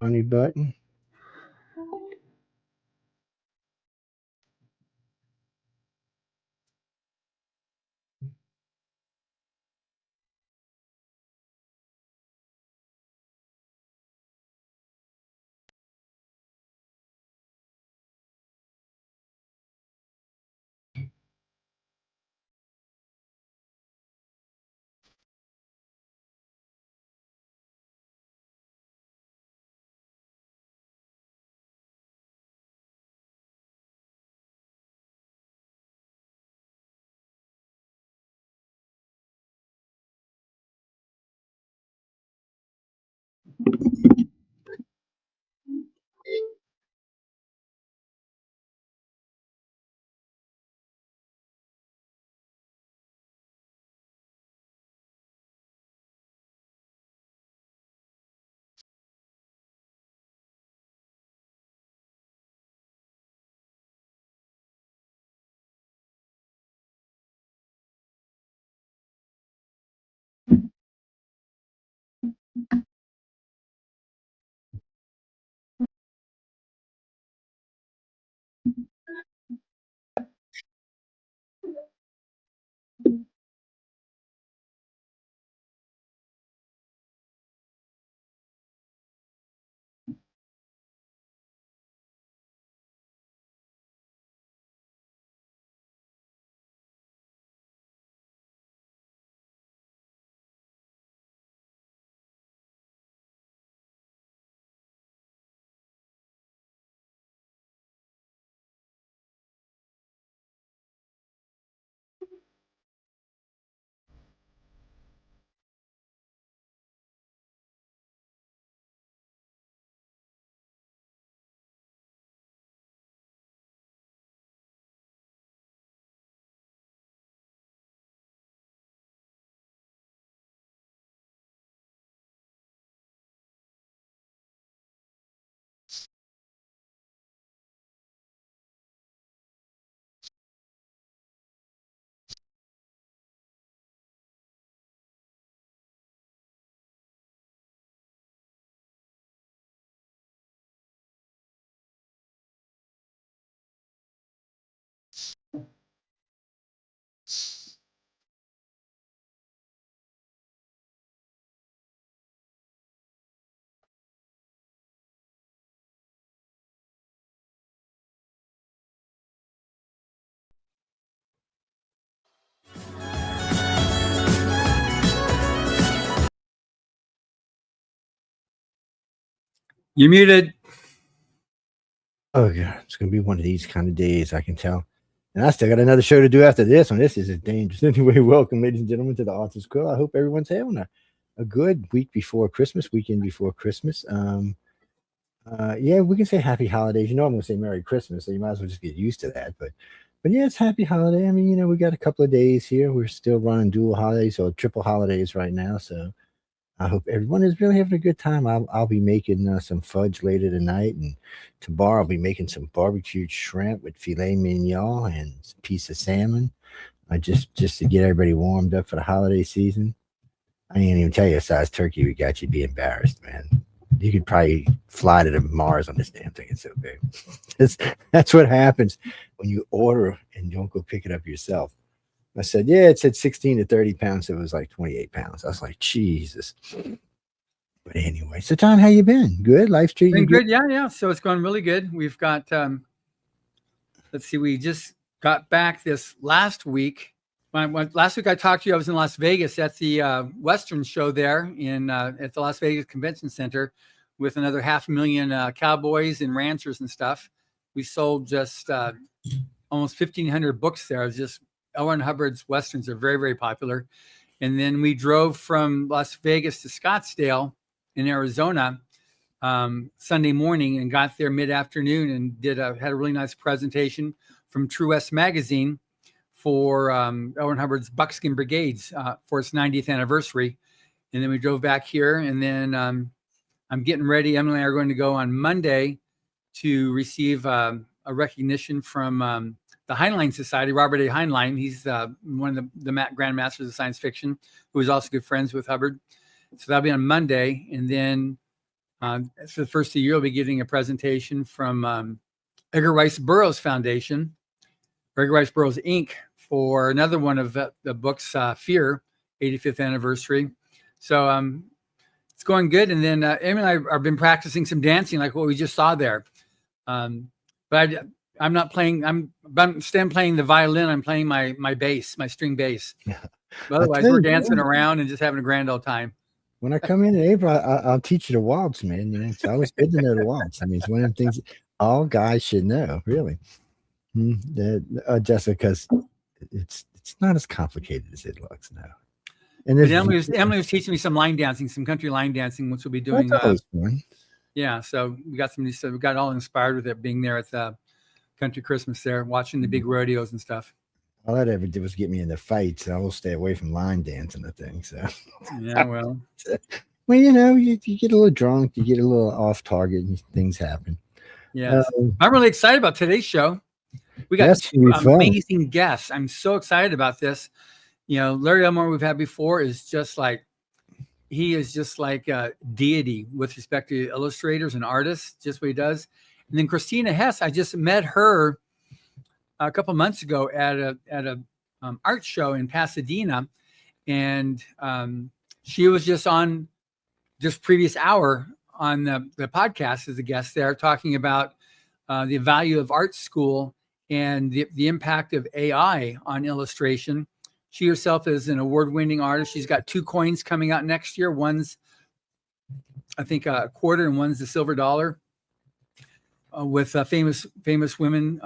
Funny button. You're muted. Oh, God. It's going to be one of these kind of days, I can tell. And I still got another show to do after this one. This is dangerous. Anyway, welcome, ladies and gentlemen, to the Authors Quill. I hope everyone's having a good week before Christmas, weekend before Christmas. Yeah, we can say happy holidays. You know, I'm going to say Merry Christmas, so you might as well just get used to that. But yeah, it's happy holiday. I mean, you know, we got a couple of days here. We're still running dual holidays or triple holidays right now. So I hope everyone is really having a good time. I'll be making some fudge later tonight, and tomorrow I'll be making some barbecued shrimp with filet mignon and a piece of salmon. Just to get everybody warmed up for the holiday season. I ain't even tell you a size turkey we got. You'd be embarrassed, man. You could probably fly to Mars on this damn thing. It's so big. That's what happens when you order and don't go pick it up yourself. I said, yeah, it said 16 to 30 pounds. So it was like 28 pounds. I was like, Jesus. But anyway, so Tom, how you been? Good? Life's treating you good? Yeah. So it's going really good. We've got, let's see, we just got back this last week. Last week I talked to you, I was in Las Vegas at the Western show there at the Las Vegas Convention Center with another 500,000 cowboys and ranchers and stuff. We sold just almost 1,500 books there. It was just L. Ron Hubbard's Westerns are very, very popular. And then we drove from Las Vegas to Scottsdale in Arizona Sunday morning and got there mid-afternoon and had a really nice presentation from True West Magazine for L. Ron Hubbard's Buckskin Brigades for its 90th anniversary. And then we drove back here, and then I'm getting ready. Emily and I are going to go on Monday to receive a recognition from the Heinlein Society, Robert A. Heinlein. He's one of the Grand Masters of science fiction, who is also good friends with Hubbard. So that'll be on Monday. And then It's the first of the year. We'll be getting a presentation from Edgar Rice Burroughs Foundation, Edgar Rice Burroughs Inc. for another one of the book's Fear 85th anniversary. So it's going good. And then Amy and I have been practicing some dancing, like what we just saw there. But I'm not playing. Instead of playing the violin, I'm playing my bass, my string bass. But otherwise, we're dancing around and just having a grand old time. When I come in April, I'll teach you the waltz, man. You know, it's always good to know the waltz. I mean, it's one of the things all guys should know, really. Just because it's not as complicated as it looks now. And Emily was teaching me some line dancing, some country line dancing, which we'll be doing. That's always fun. Yeah, so we got all inspired with it being there at the Country Christmas there, watching the big rodeos and stuff. All that ever did was get me into fights. I will stay away from line dancing, I think. So yeah, well, you know, you get a little drunk, you get a little off target, and things happen. Yeah, I'm really excited about today's show. We got two amazing guests. I'm so excited about this. You know, Larry Elmore we've had before is just like a deity with respect to illustrators and artists, just what he does. And then Christina Hess, I just met her a couple months ago at a art show in Pasadena, and she was just on just previous hour on the podcast as a guest there, talking about the value of art school and the impact of AI on illustration. She herself is an award-winning artist. She's got 2 coins coming out next year. One's, I think, a quarter, and one's the silver dollar, with famous women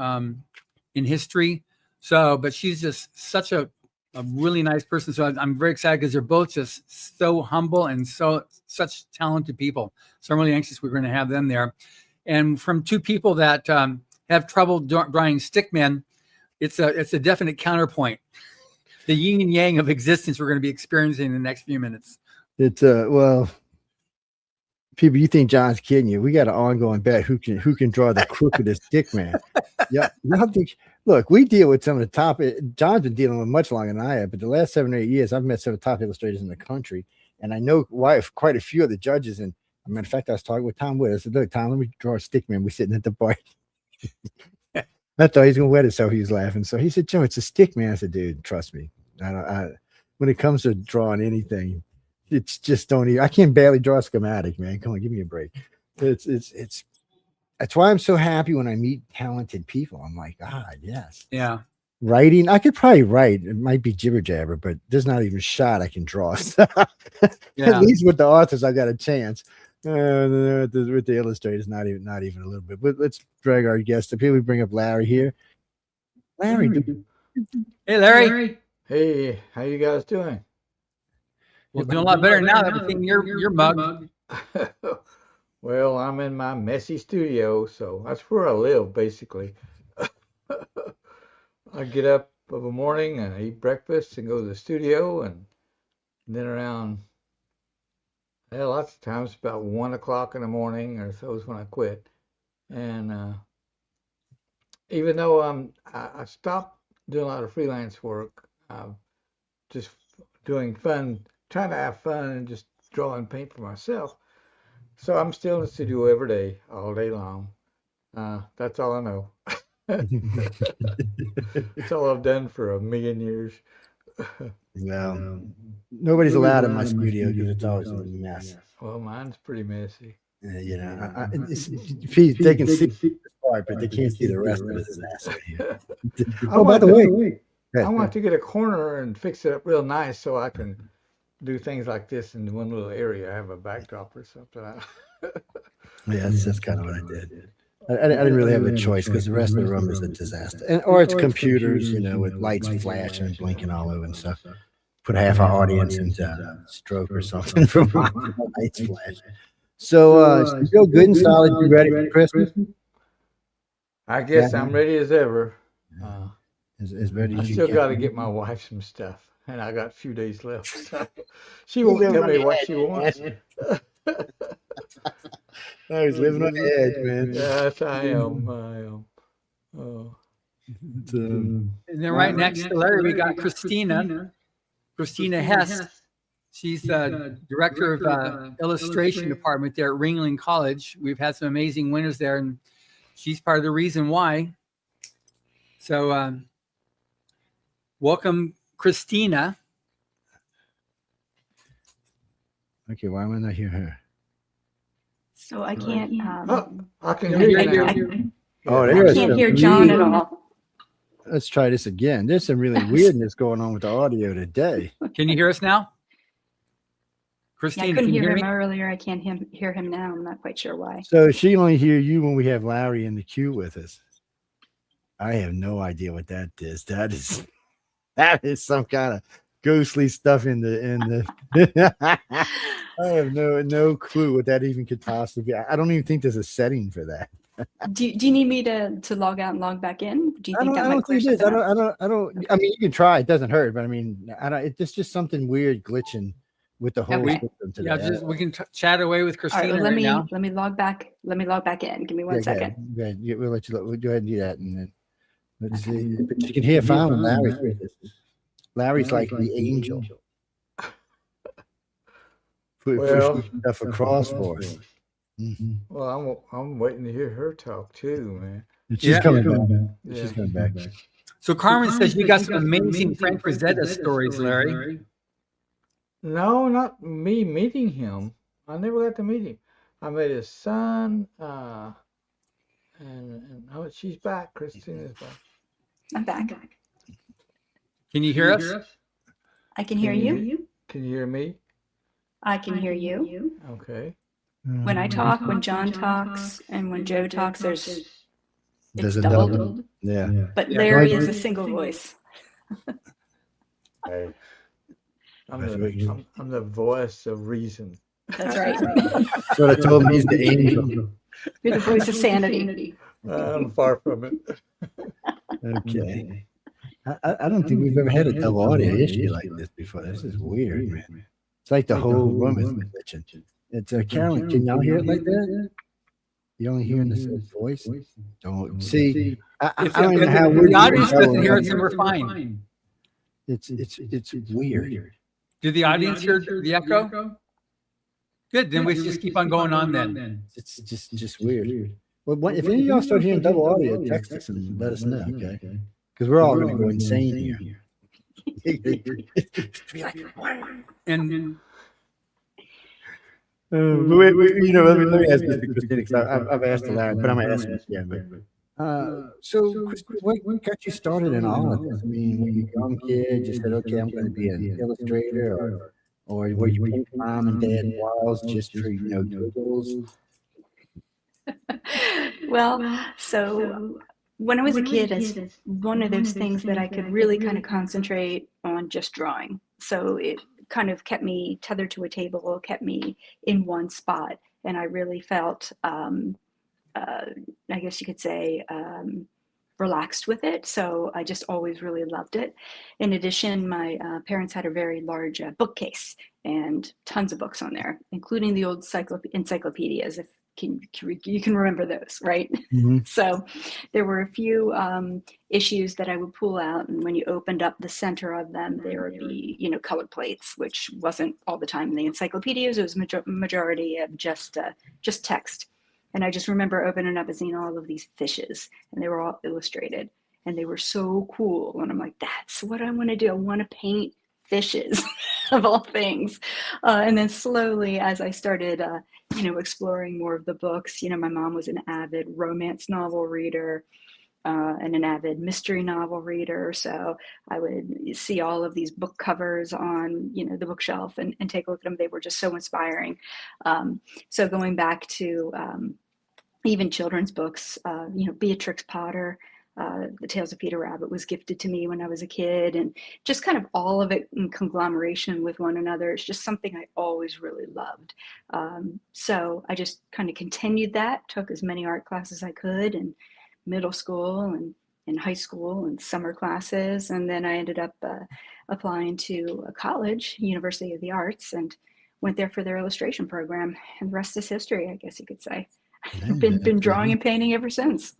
in history. So, but she's just such a really nice person. So I'm very excited because they're both just so humble and such talented people. So I'm really anxious we're going to have them there. And from 2 people that have trouble drawing stickmen, it's a definite counterpoint. The yin and yang of existence we're going to be experiencing in the next few minutes. It's well, people, you think John's kidding you? We got an ongoing bet who can draw the crookedest stick man. Yeah, look, we deal with some of the top. John's been dealing with much longer than I have, but the last 7 or 8 years, I've met some of the top illustrators in the country, and I know quite a few of the judges. And as a matter of fact, I was talking with Tom Witt. I said, "Look, Tom, let me draw a stick man." We're sitting at the bar. I thought he was gonna wet himself. He was laughing. So he said, "Joe, it's a stick man." I said, "Dude, trust me. When it comes to drawing anything, it's just I can't barely draw a schematic, man. Come on, give me a break." It's that's why I'm so happy when I meet talented people. I'm like, yes. Yeah. Writing, I could probably write. It might be jibber jabber, but there's not even a shot I can draw. Yeah. At least with the authors, I got a chance. With the illustrators, not even a little bit. But let's drag our guest up here. We bring up Larry here. Larry. Hey, Larry. Hey, how you guys doing? Well, doing a lot better now that we're seeing your mug. Well, I'm in my messy studio, so that's where I live, basically. I get up of a morning and I eat breakfast and go to the studio, and then around, lots of times about 1 o'clock in the morning or so is when I quit. And even though I stopped doing a lot of freelance work, just doing fun, trying to have fun and just draw and paint for myself. So I'm still in the studio every day, all day long. That's all I know. It's all I've done for 1,000,000 years. Well, nobody's allowed in my studio because it's always a mess. Well, mine's pretty messy. You know, they can see the part, but they can't see the rest of the disaster. Oh, by the way, I want to get a corner and fix it up real nice so I can do things like this in one little area. I have a backdrop or something. Yeah, that's kind of what I did. I didn't really have a choice because the rest of the room is a disaster. Or it's computers, you know, with lights flashing and blinking all over and stuff. Put half our audience into stroke or something from lights flashing. So, you feel good and solid? You ready for Christmas? I guess I'm ready as ever. As ready I as you still can. got to get my wife some stuff, and I got a few days left. So she won't tell me what she wants. Oh, he's living on the edge, man. Yes, I am. Oh. And then right next to Larry, we got Christina Hess. She's the director of illustration department there at Ringling College. We've had some amazing winners there, and she's part of the reason why. So welcome, Christina. Okay, why am I not hear her? So I can't. I can hear you now. Oh, I there's can't some hear John at weird- all. Let's try this again. There's some really weirdness going on with the audio today. Can you hear us now? Yeah, I Christina, couldn't can you hear hear him me? earlier. I can't hear him now. I'm not quite sure why. So she only hear you when we have Larry in the queue with us. I have no idea what that is. That is some kind of ghostly stuff in the I have no clue what that even could possibly be. I don't even think there's a setting for that. Do you need me to log out and log back in? Do you think that I might don't clear think it is. something up? I don't. I mean, you can try. It doesn't hurt. But I mean, it's just something weird glitching with the whole Okay. system today. Yeah, we can chat away with All right, Christina well, right now. let me log back. Let me log back in. Give me one second. Go ahead. Yeah, we'll let you. We'll go ahead and do that, and then let's see. But you can hear fine when Larry's with us. Larry's like the angel. Well- Push stuff across for us. Mhm. Well, I'm waiting to hear her talk too, man. And she's coming back. Yeah. She's coming back. So Carmen says you got some amazing Frank Frazetta stories, Larry. No, not me meeting him. I never got to meet him. I met his son, and oh, she's back. Christina's back. I'm back. Can you hear us? I can hear you. Can you hear me? I can hear you. Okay. When I talk, when John talks, and when Joe talks, it's There's a doubled. double. Yeah. But Yeah. Larry is a single voice. Hey. I'm That's what you- the voice of reason. That's right. That's what I told him. He's the angel. You're the voice of sanity. I'm far from it. Okay. I don't think we've ever had a double audio issue like this before. This is weird, man. It's like the whole room is glitching. It's Carolyn. Can y'all hear it like that? You only hearing the same voice? Don't see. I don't even know how If weird the audience it is. doesn't hear us, then we're fine. It's weird. Do the audience hear the echo? Good. Then we just keep on going on then. It's just weird. Well, if any of y'all start hearing double audio, text us and let us know, okay? Because we're all going to go insane here. And let me ask this to Christina, because I've asked Larry, but I'm going to ask him again. So, Christina, what got you started in all of this? I mean, were you a young kid, just said, okay, I'm going to be an illustrator, or were you painting mom and dad walls just for, giggles? Well, so when I was a kid, it's one of those things that I could really kind of concentrate on just drawing. So it kind of kept me tethered to a table, kept me in one spot. And I really felt, I guess you could say, relaxed with it. So I just always really loved it. In addition, my parents had a very large bookcase and tons of books on there, including the old encyclopedias, if you can remember those, right? Mm-hmm. So there were a few issues that I would pull out, and when you opened up the center of them, there would be, colored plates, which wasn't all the time in the encyclopedias. It was majority of just text. And I just remember opening up and seeing all of these fishes, and they were all illustrated, and they were so cool. And I'm like, that's what I want to do. I want to paint fishes of all things. And then slowly, as I started, exploring more of the books, my mom was an avid romance novel reader and an avid mystery novel reader. So I would see all of these book covers on, the bookshelf and take a look at them. They were just so inspiring. So going back to even children's books, Beatrix Potter, The Tales of Peter Rabbit was gifted to me when I was a kid, and just kind of all of it in conglomeration with one another. It's just something I always really loved. So I just kind of continued that, took as many art classes as I could in middle school and in high school and summer classes. And then I ended up applying to a college, University of the Arts, and went there for their illustration program. And the rest is history, I guess you could say. I've been drawing and painting ever since.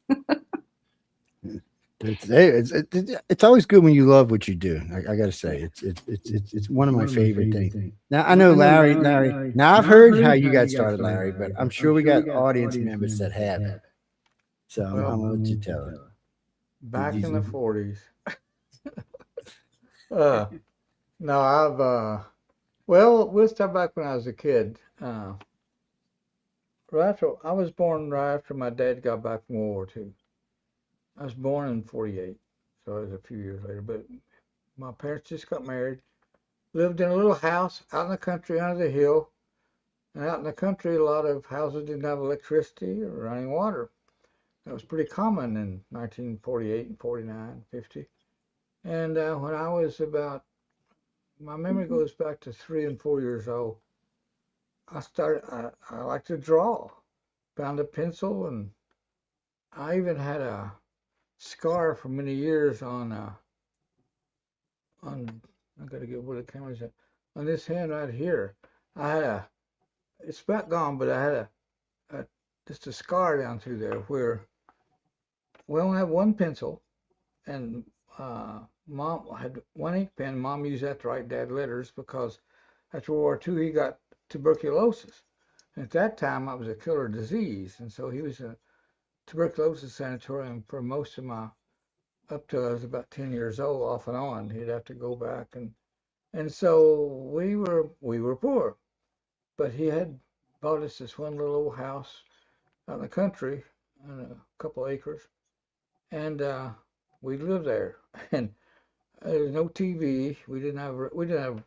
It's always good when you love what you do. I got to say, it's one of my favorite things. Now I know Larry. Now I've heard how you got started, Larry, but I'm sure we got audience members that haven't. So I'm gonna let you tell it. Back in the 40s. No, well, we'll start back when I was a kid. I was born right after my dad got back from World War II. I was born in 48, so it was a few years later. But my parents just got married, lived in a little house out in the country under the hill. And out in the country, a lot of houses didn't have electricity or running water. That was pretty common in 1948 and 49, 50. And when I was my memory goes back to 3 and 4 years old, I like to draw. Found a pencil, and I even had a scar for many years on I gotta get where the camera's at, on this hand right here. It's about gone, but I had just a scar down through there where we only have one pencil, and Mom had one ink pen. Mom used that to write Dad letters because after World War II he got tuberculosis. And at that time it was a killer disease, and so he was in a tuberculosis sanatorium for most of up till I was about 10 years old, off and on. He'd have to go back, and so we were poor, but he had bought us this one little old house out in the country on a couple acres, and we lived there. And there was no TV. We didn't have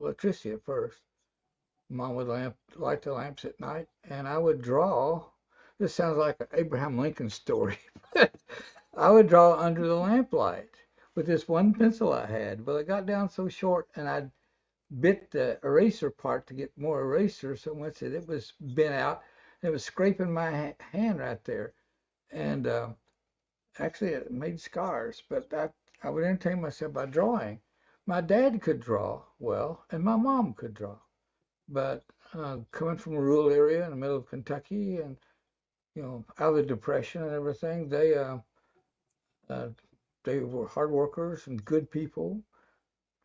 electricity at first. Mom would light the lamps at night, and I would draw. This sounds like an Abraham Lincoln story. I would draw under the lamplight with this one pencil I had. But it got down so short, and I'd bit the eraser part to get more eraser so much that it was bent out. And it was scraping my hand right there. And actually, it made scars. But I would entertain myself by drawing. My dad could draw well, and my mom could draw. But coming from a rural area in the middle of Kentucky, and out of the Depression and everything, they were hard workers and good people,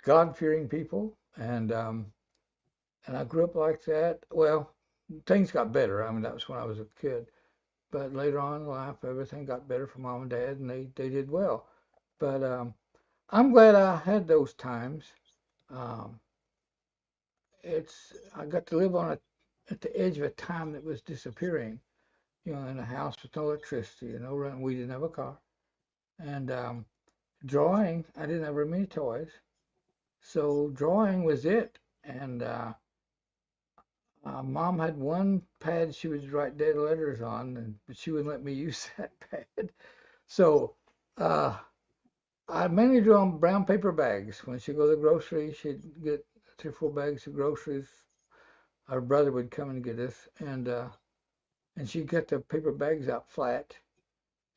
God-fearing people, and I grew up like that. Well, things got better. I mean, that was when I was a kid, but later on in life, everything got better for Mom and Dad, and they did well. But I'm glad I had those times. I got to live at the edge of a time that was disappearing, in a house with no electricity and no run. We didn't have a car. And drawing, I didn't have very many toys. So drawing was it. And Mom had one pad she would write Dad letters on, but she wouldn't let me use that pad. So I mainly drew on brown paper bags. When she'd go to the grocery, she'd get 3 or 4 bags of groceries. Our brother would come and get us, and she'd get the paper bags out flat,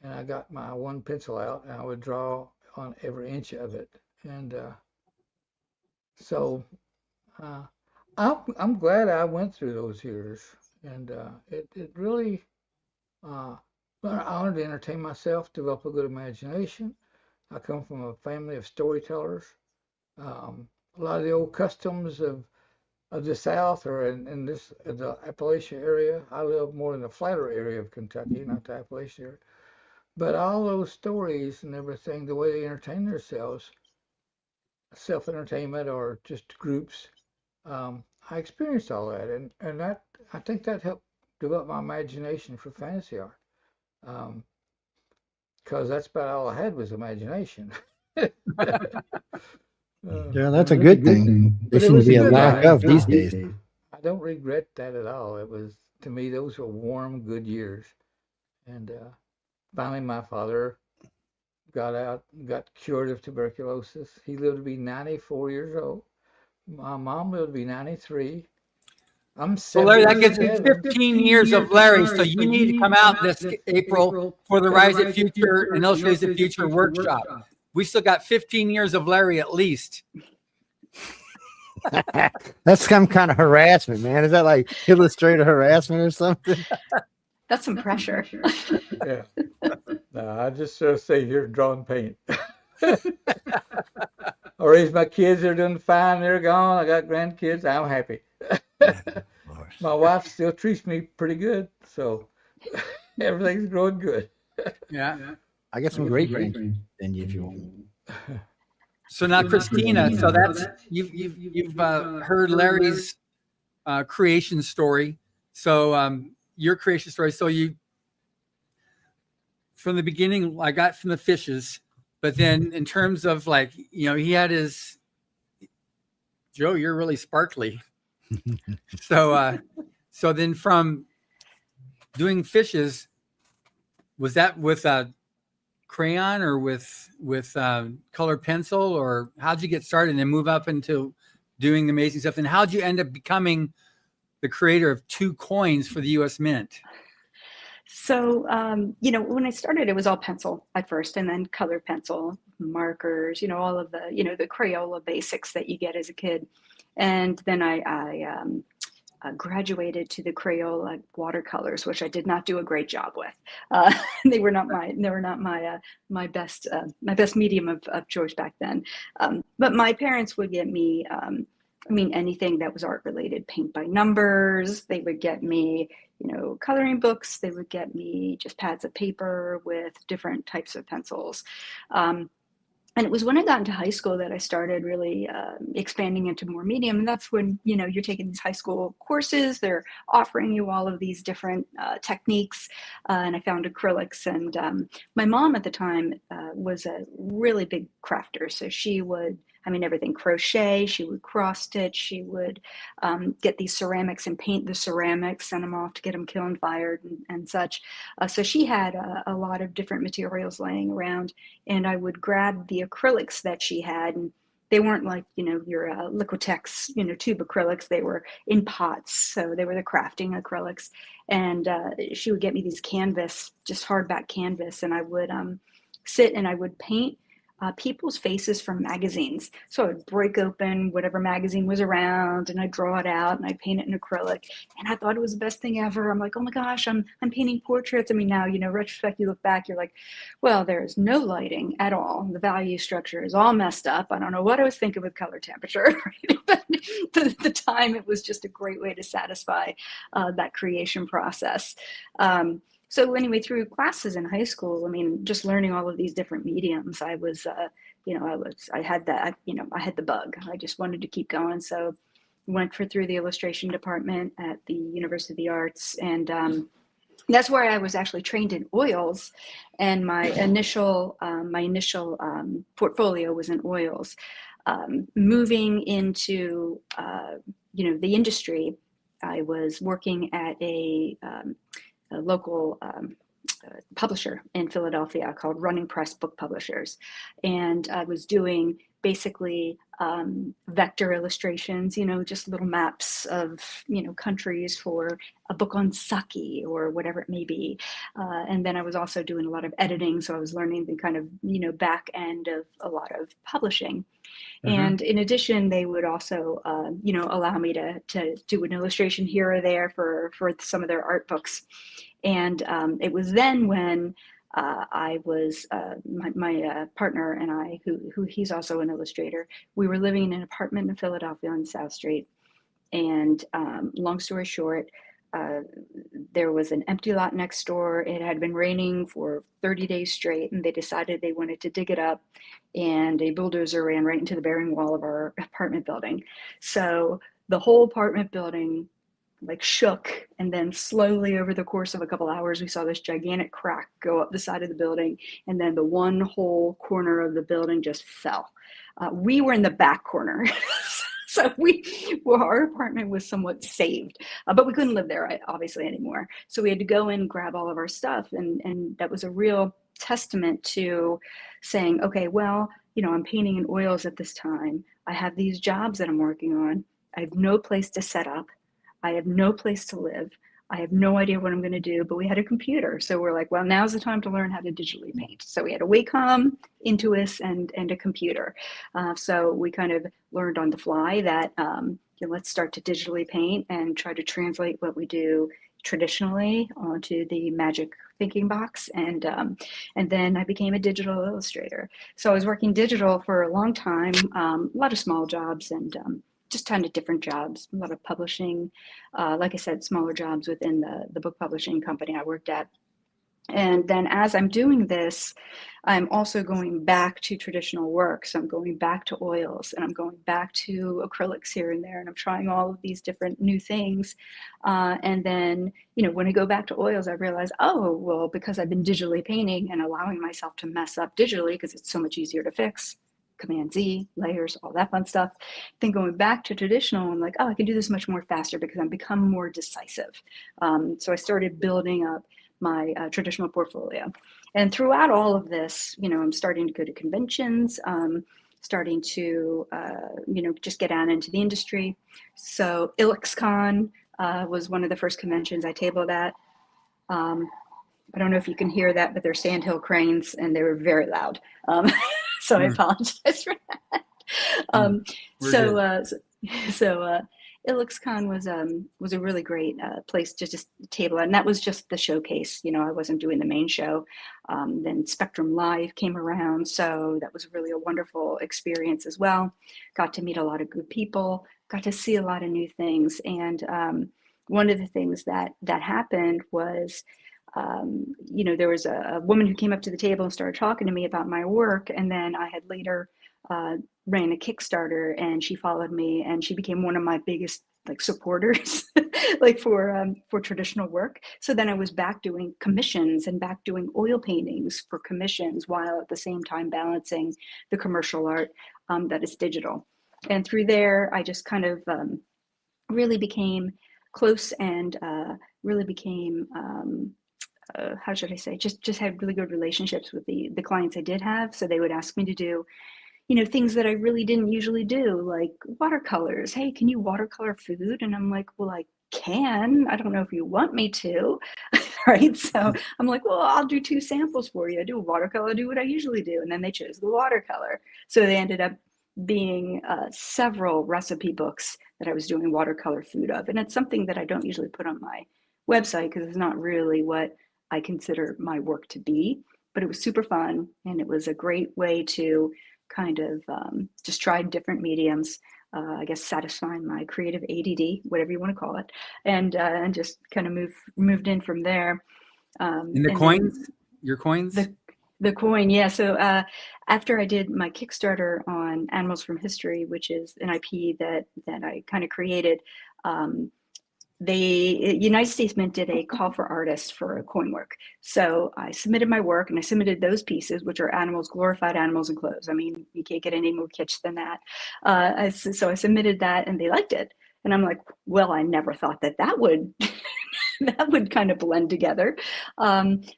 and I got my one pencil out, and I would draw on every inch of it. And so I'm glad I went through those years, and it really I wanted to entertain myself, develop a good imagination. I come from a family of storytellers. A lot of the old customs of the South are in the Appalachia area. I live more in the flatter area of Kentucky, not the Appalachia area. But all those stories and everything, the way they entertain themselves, self-entertainment or just groups, I experienced all that, and that I think that helped develop my imagination for fantasy art. Because that's about all I had was imagination. Yeah, that's a good thing. There seems to be a lack of these days. I don't regret that at all. It was, to me, those were warm, good years. And finally, my father got cured of tuberculosis. He lived to be 94 years old. My mom lived to be 93. I'm 77. So Larry, that gives you 15 years of Larry. So you need to come out this April for the Rise at Future and Illustrates the Future workshop. We still got 15 years of Larry at least. That's some kind of harassment, man. Is that like illustrator harassment or something? That's some pressure. Yeah. I just stay here drawing paint. I raised my kids. They're doing fine. They're gone. I got grandkids. I'm happy. Of course. My wife still treats me pretty good, so everything's growing good. Yeah. I got some great friends than you if you want. So now, Christina, so that's you've heard Larry's creation story. So your creation story. So you, from the beginning, I got from the fishes, but then in terms of like, he had his, Joe, you're really sparkly. So then from doing fishes, was that with a crayon or with colored pencil, or how'd you get started and then move up into doing amazing stuff? And how'd you end up becoming the creator of 2 coins for the U.S. Mint? So, when I started, it was all pencil at first, and then colored pencil, markers, all of the, the Crayola basics that you get as a kid. And then I graduated to the Crayola watercolors, which I did not do a great job with. They were not my best medium of choice back then. But my parents would get me, anything that was art related, paint by numbers. They would get me, coloring books. They would get me just pads of paper with different types of pencils. And it was when I got into high school that I started really expanding into more medium. And that's when, you're taking these high school courses. They're offering you all of these different techniques. And I found acrylics. And my mom at the time was a really big crafter. So she would, everything crochet, she would cross stitch, she would get these ceramics and paint the ceramics, send them off to get them kiln fired and such. So she had a lot of different materials laying around, and I would grab the acrylics that she had, and they weren't like, your Liquitex, tube acrylics. They were in pots. So they were the crafting acrylics. And she would get me these canvas, just hardback canvas, and I would sit and I would paint people's faces from magazines. So I would break open whatever magazine was around, and I'd draw it out, and I'd paint it in acrylic. And I thought it was the best thing ever. I'm like, oh my gosh, I'm painting portraits. Now, retrospect, you look back, you're like, well, there's no lighting at all. The value structure is all messed up. I don't know what I was thinking with color temperature. But at the time, it was just a great way to satisfy that creation process. So anyway, through classes in high school, just learning all of these different mediums, I was, I had the bug. I just wanted to keep going. So went through the illustration department at the University of the Arts. And that's where I was actually trained in oils. And my initial portfolio was in oils. Moving into, the industry, I was working at a local publisher in Philadelphia called Running Press Book Publishers. And I was doing basically vector illustrations, just little maps of, countries for a book on sake or whatever it may be. And then I was also doing a lot of editing. So I was learning the kind of, back end of a lot of publishing. Mm-hmm. And in addition, they would also, allow me to do an illustration here or there for some of their art books. And it was then when I was, my partner and I, who he's also an illustrator, we were living in an apartment in Philadelphia on South Street. And long story short, there was an empty lot next door. It had been raining for 30 days straight, and they decided they wanted to dig it up, and a bulldozer ran right into the bearing wall of our apartment building. So the whole apartment building shook, and then slowly over the course of a couple hours, we saw this gigantic crack go up the side of the building, and then the one whole corner of the building just fell. We were in the back corner. So our apartment was somewhat saved, but we couldn't live there obviously anymore. So we had to go in and grab all of our stuff. And that was a real testament to saying, okay, well, I'm painting in oils at this time. I have these jobs that I'm working on. I have no place to set up. I have no place to live. I have no idea what I'm going to do, but we had a computer. So we're like, well, now's the time to learn how to digitally paint. So we had a Wacom, Intuos, and a computer. So we kind of learned on the fly that let's start to digitally paint and try to translate what we do traditionally onto the Magic Thinking Box, and then I became a digital illustrator. So I was working digital for a long time, a lot of small jobs and just a ton of different jobs, a lot of publishing, like I said, smaller jobs within the book publishing company I worked at. And then as I'm doing this, I'm also going back to traditional work. So I'm going back to oils, and I'm going back to acrylics here and there, and I'm trying all of these different new things. And then, when I go back to oils, I realize, oh, well, because I've been digitally painting and allowing myself to mess up digitally because it's so much easier to fix, Command Z, layers, all that fun stuff. Then going back to traditional, I'm like, oh, I can do this much more faster because I've become more decisive. So I started building up my traditional portfolio. And throughout all of this, I'm starting to go to conventions, starting to, just get out into the industry. So IllexCon was one of the first conventions I tabled at. I don't know if you can hear that, but they're sandhill cranes and they were very loud. So I apologize for that. So IllexCon was a really great place to just table it, and that was just the showcase. I wasn't doing the main show. Then Spectrum Live came around, so that was really a wonderful experience as well. Got to meet a lot of good people, got to see a lot of new things, and one of the things that happened was, there was a woman who came up to the table and started talking to me about my work, and then I had later ran a Kickstarter, and she followed me, and she became one of my biggest supporters, for traditional work. So then I was back doing commissions and back doing oil paintings for commissions, while at the same time balancing the commercial art that is digital. And through there, I just kind of really became close and really became how should I say, just had really good relationships with the clients I did have. So they would ask me to do, things that I really didn't usually do, like watercolors. Hey, can you watercolor food? And I'm like, well, I can. I don't know if you want me to, right? So I'm like, well, I'll do 2 samples for you. I do a watercolor, I do what I usually do. And then they chose the watercolor. So they ended up being several recipe books that I was doing watercolor food of. And it's something that I don't usually put on my website because it's not really what I consider my work to be, but it was super fun. And it was a great way to kind of just try different mediums, I guess satisfying my creative ADD, whatever you want to call it, and just kind of moved in from there. And the coins, your coins? The coin, yeah. So after I did my Kickstarter on Animals from History, which is an IP that I kind of created, the United States Mint did a call for artists for coin work. So I submitted my work, and I submitted those pieces, which are animals, glorified animals in clothes. I mean, you can't get any more kitsch than that. So I submitted that, and they liked it. And I'm like, well, I never thought that would that would kind of blend together.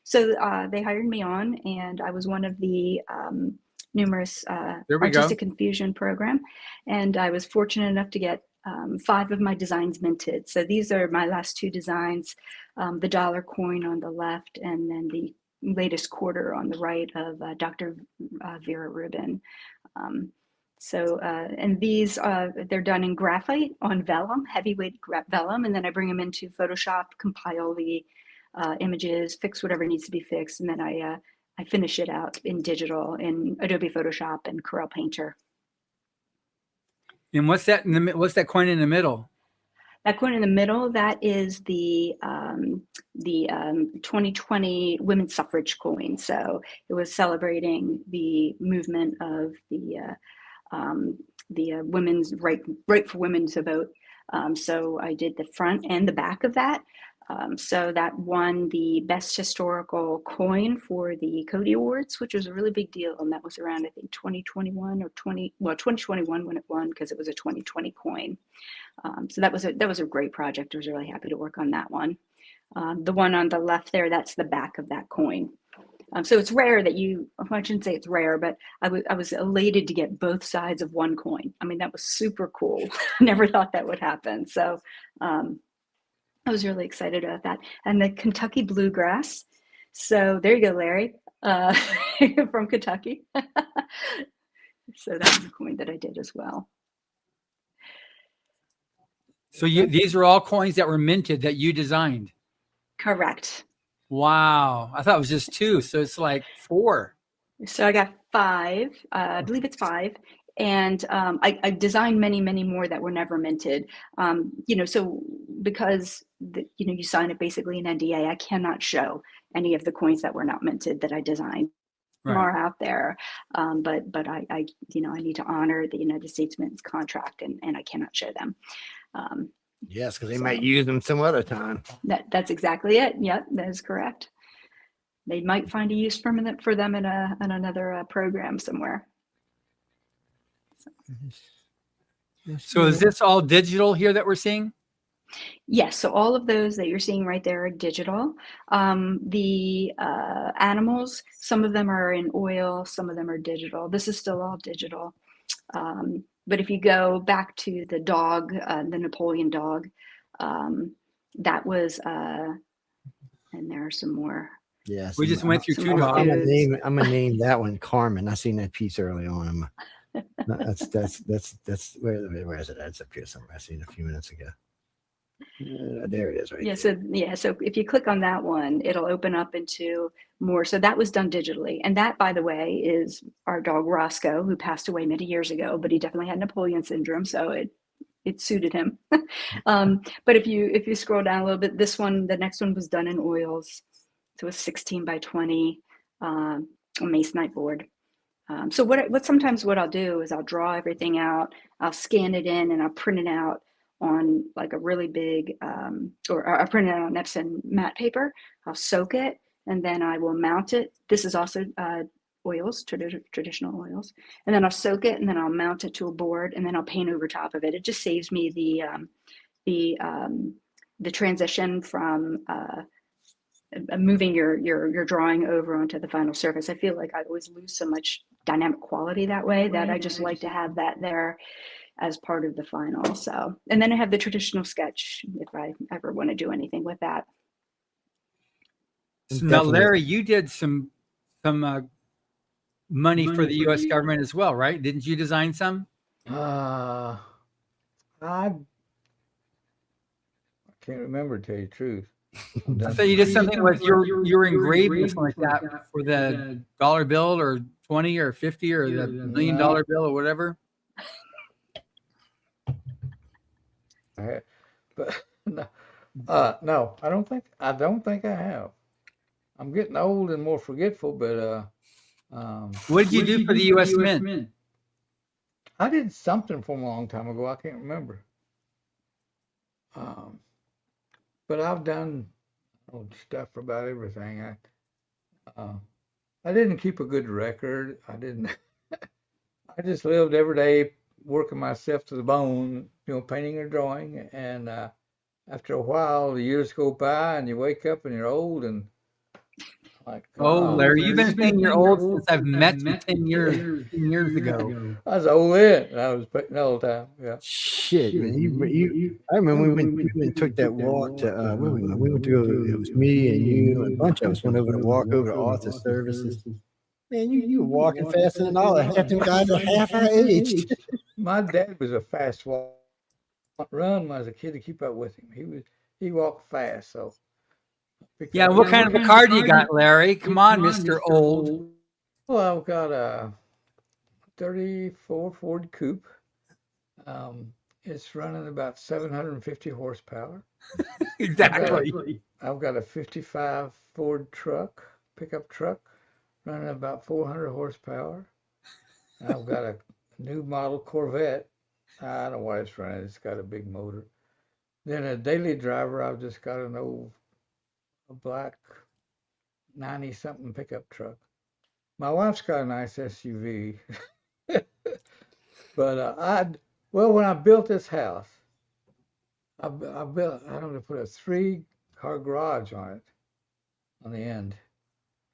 So they hired me on, and I was one of the numerous Artistic Confusion program. And I was fortunate enough to get 5 of my designs minted. So these are my last 2 designs, the dollar coin on the left, and then the latest quarter on the right of Dr. Vera Rubin. And these, they're done in graphite on vellum, heavyweight vellum, and then I bring them into Photoshop, compile the images, fix whatever needs to be fixed, and then I finish it out in digital in Adobe Photoshop and Corel Painter. And what's that what's that coin in the middle? That coin in the middle, that is the 2020 women's suffrage coin. So it was celebrating the movement of the women's right for women to vote. So I did the front and the back of that. So that won the best historical coin for the Cody Awards, which was a really big deal. And that was around, I think, 2021 or 2021 when it won, because it was a 2020 coin. So that was a great project. I was really happy to work on that one. The one on the left there, that's the back of that coin. So it's rare that I shouldn't say it's rare, but I was elated to get both sides of one coin. I mean, that was super cool. Never thought that would happen. So I was really excited about that. And the Kentucky Bluegrass. So there you go, Larry, from Kentucky. So that's the coin that I did as well. So these are all coins that were minted that you designed? Correct. Wow. I thought it was just 2. So it's like 4. So I got 5. I believe it's 5. And I designed many, many more that were never minted. So because you sign it basically an NDA, I cannot show any of the coins that were not minted that I designed. Right. Are out there, but I need to honor the United States Mint's contract, and I cannot show them. Yes, because they might use them some other time. That's exactly it. Yep, that is correct. They might find a use for them in another program somewhere. So is this all digital here that we're seeing? Yes, so all of those that you're seeing right there are digital. The animals, some of them are in oil, some of them are digital. This is still all digital. But if you go back to the dog, the Napoleon dog, that was, and there are some more. Yes, We just went through 2 more dogs. foods. I'm gonna name that one Carmen. I seen that piece early on. That's where is it? It's up here somewhere. I seen it a few minutes ago. There it is, right? Yeah, so if you click on that one, it'll open up into more. So that was done digitally, and that, by the way, is our dog Roscoe, who passed away many years ago, but he definitely had Napoleon syndrome, so it suited him. But if you scroll down a little bit, the next one was done in oils, so it was 16 by 20 masonite board. So sometimes what I'll do is I'll draw everything out, I'll scan it in, and I'll print it out on like a really big, or I print it out on Epson matte paper. I'll soak it, and then I will mount it. This is also oils, traditional oils. And then I'll soak it, and then I'll mount it to a board, and then I'll paint over top of it. It just saves me the transition from moving your drawing over onto the final surface. I feel like I always lose so much dynamic quality that way that I just like to have that there as part of the final. So, and then I have the traditional sketch if I ever want to do anything with that. So now, Larry, you did some money for the U.S. government as well, right? Didn't you design some? I can't remember, to tell you the truth. I thought you did something with your engraving or something like that for the dollar bill or 20 or 50 or the $1 million bill or whatever. But no, I don't think I have. I'm getting old and more forgetful, but what did you do for the U.S. Mint? I did something for them a long time ago. I can't remember. But I've done stuff for about everything. I didn't keep a good record. I didn't. I just lived every day working myself to the bone, painting or drawing. And after a while, the years go by, and you wake up and you're old and like. Larry, you've been saying you're old since I've met you 10 years ago. I was old then, and I was painting all the time. Yeah. Shit, man! I remember we went and took that walk to where we went. We went to go. It was me and you and a bunch of us went over to walk over to Authors Services. Man, you were walking faster than all. Half them guys are half our age. My dad was a fast run when I was a kid to keep up with him. He walked fast, so. Yeah, what kind of a car do you got, Larry? Come on, Mr. Old. Well, I've got a 34 Ford Coupe. It's running about 750 horsepower. Exactly. I've got a 55 Ford pickup truck, running about 400 horsepower. I've got a new model Corvette. I don't know why it's running. It's got a big motor. Then a daily driver, I've just got a black 90-something pickup truck. My wife's got a nice SUV. But when I built this house, I don't know, put a 3-car garage on it, on the end.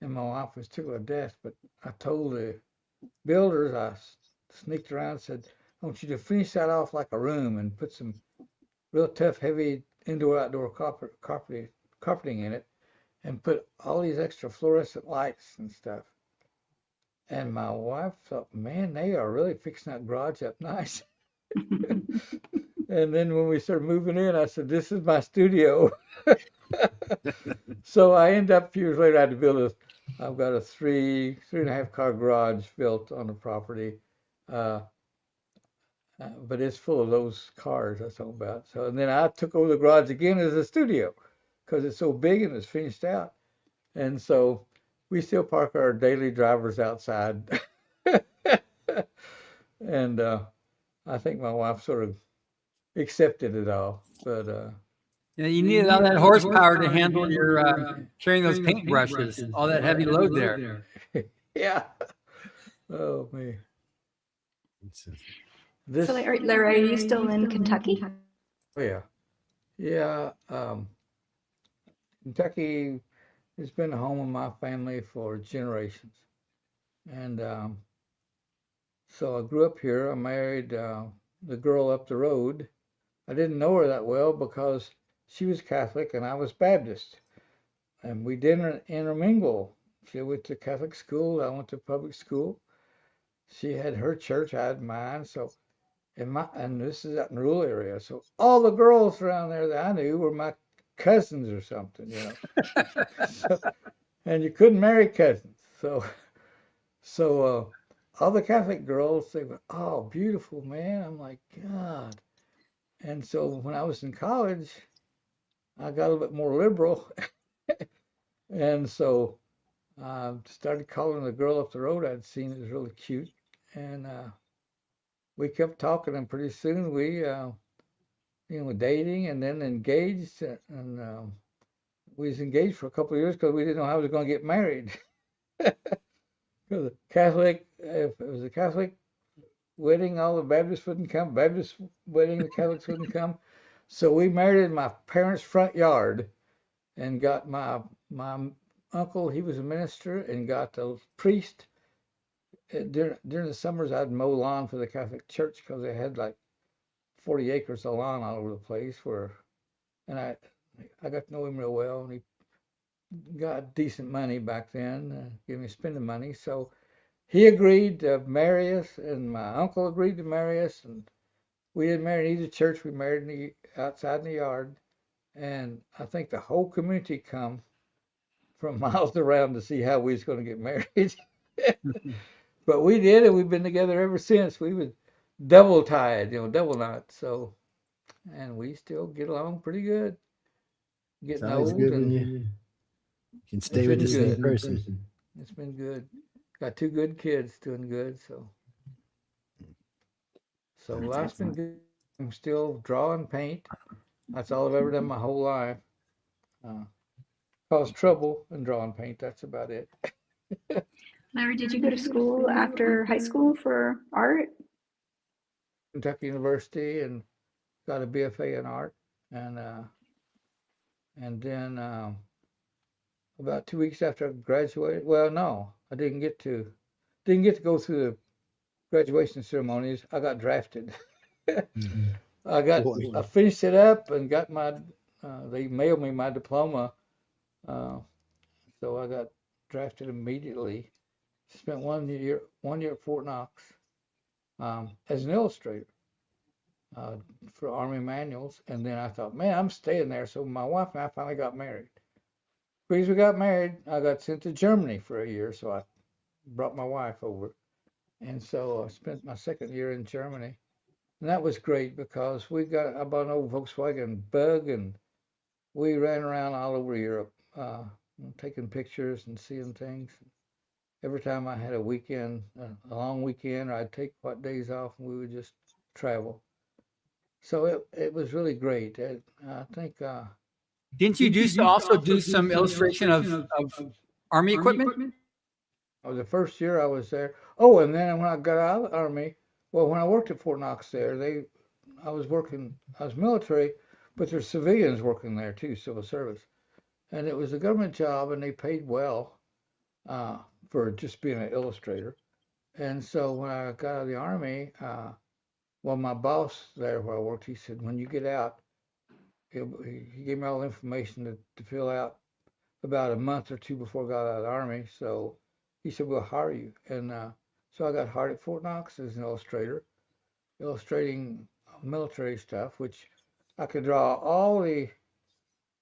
And my wife was tickled to death, but I told the builders, I sneaked around and said, I want you to finish that off like a room and put some real tough, heavy indoor-outdoor carpeting in it, and put all these extra fluorescent lights and stuff. And my wife thought, man, they are really fixing that garage up nice. And then when we started moving in, I said, this is my studio. So I end up a few years later, I had to build I've got a three and a half car garage built on the property. Uh, but it's full of those cars I was talking about. So, and then I took over the garage again as a studio because it's so big and it's finished out. And so we still park our daily drivers outside. And I think my wife sort of accepted it all. But Yeah, you needed all that horsepower to handle your carrying those paintbrushes, all that heavy load there. yeah. Oh man. So, This Larry, are you still in Kentucky? oh yeah. Yeah. Kentucky has been the home of my family for generations. And so I grew up here. I married the girl up the road. I didn't know her that well because she was Catholic and I was Baptist. And we didn't intermingle. She went to Catholic school. I went to public school. She had her church. I had mine. So, and this is out in the rural area. So all the girls around there that I knew were my cousins or something, you know. So, and you couldn't marry cousins. So all the Catholic girls, they were, oh, beautiful, man. I'm like, God. And so when I was in college, I got a little bit more liberal. And so I started calling the girl up the road I'd seen. It was really cute. And we kept talking, and pretty soon we, dating and then engaged. And we was engaged for a couple of years because we didn't know how we was going to get married. Because Catholic, if it was a Catholic wedding, all the Baptists wouldn't come. Baptist wedding, the Catholics wouldn't come. So we married in my parents' front yard and got my uncle, he was a minister, and got the priest. During the summers, I'd mow lawn for the Catholic Church because they had like 40 acres of lawn all over the place. And I got to know him real well, and he got decent money back then, gave me spending money. So he agreed to marry us, and my uncle agreed to marry us, and we didn't marry in either church. We married outside in the yard, and I think the whole community come from miles around to see how we was going to get married. But we did, and we've been together ever since. We was double tied, double knot. So, and we still get along pretty good. It's Getting always old, good when and you can it's stay with been the same good. person. It's been good. Got two good kids, doing good. So That's life's been excellent. good. I'm still drawing paint. That's all I've ever done my whole life. Cause trouble and drawing paint. That's about it. Larry, did you go to school after high school for art? Kentucky University and got a BFA in art, and then about 2 weeks after I graduated, well, no, I didn't get to go through the graduation ceremonies. I got drafted. Boy. I finished it up and got they mailed me my diploma, uh, so I got drafted immediately. Spent 1 year at Fort Knox as an illustrator uh, for Army manuals, and then I thought, man, I'm staying there. So my wife and I finally got married. Because we got married, I got sent to Germany for a year, so I brought my wife over, and so I spent my second year in Germany, and that was great because I bought an old Volkswagen Bug, and we ran around all over Europe, taking pictures and seeing things. Every time I had a weekend, a long weekend, or I'd take what days off, and we would just travel. So it was really great. I think Didn't you also do some illustration of army equipment? the first year I was there. Oh, and then when I got out of the Army, well, when I worked at Fort Knox there, I was military, but there's civilians working there too, civil service. And it was a government job, and they paid well uh, for just being an illustrator. And so when I got out of the Army, well, my boss there where I worked, he said, when you get out, he gave me all the information to fill out about a month or two before I got out of the Army. So he said, we'll hire you. And so I got hired at Fort Knox as an illustrator, illustrating military stuff, which I could draw all the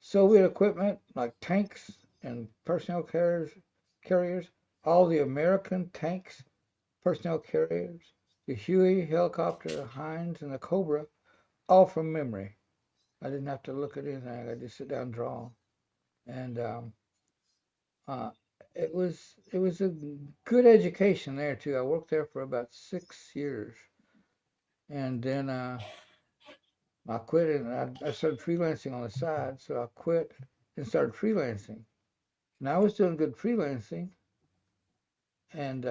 Soviet equipment like tanks and personnel carriers, all the American tanks, personnel carriers, the Huey helicopter, the Heinz, and the Cobra, all from memory. I didn't have to look at anything. I just sit down and draw. And uh, it was a good education there too. I worked there for about 6 years, and then I quit and I started freelancing on the side. So I quit and started freelancing. And I was doing good freelancing, and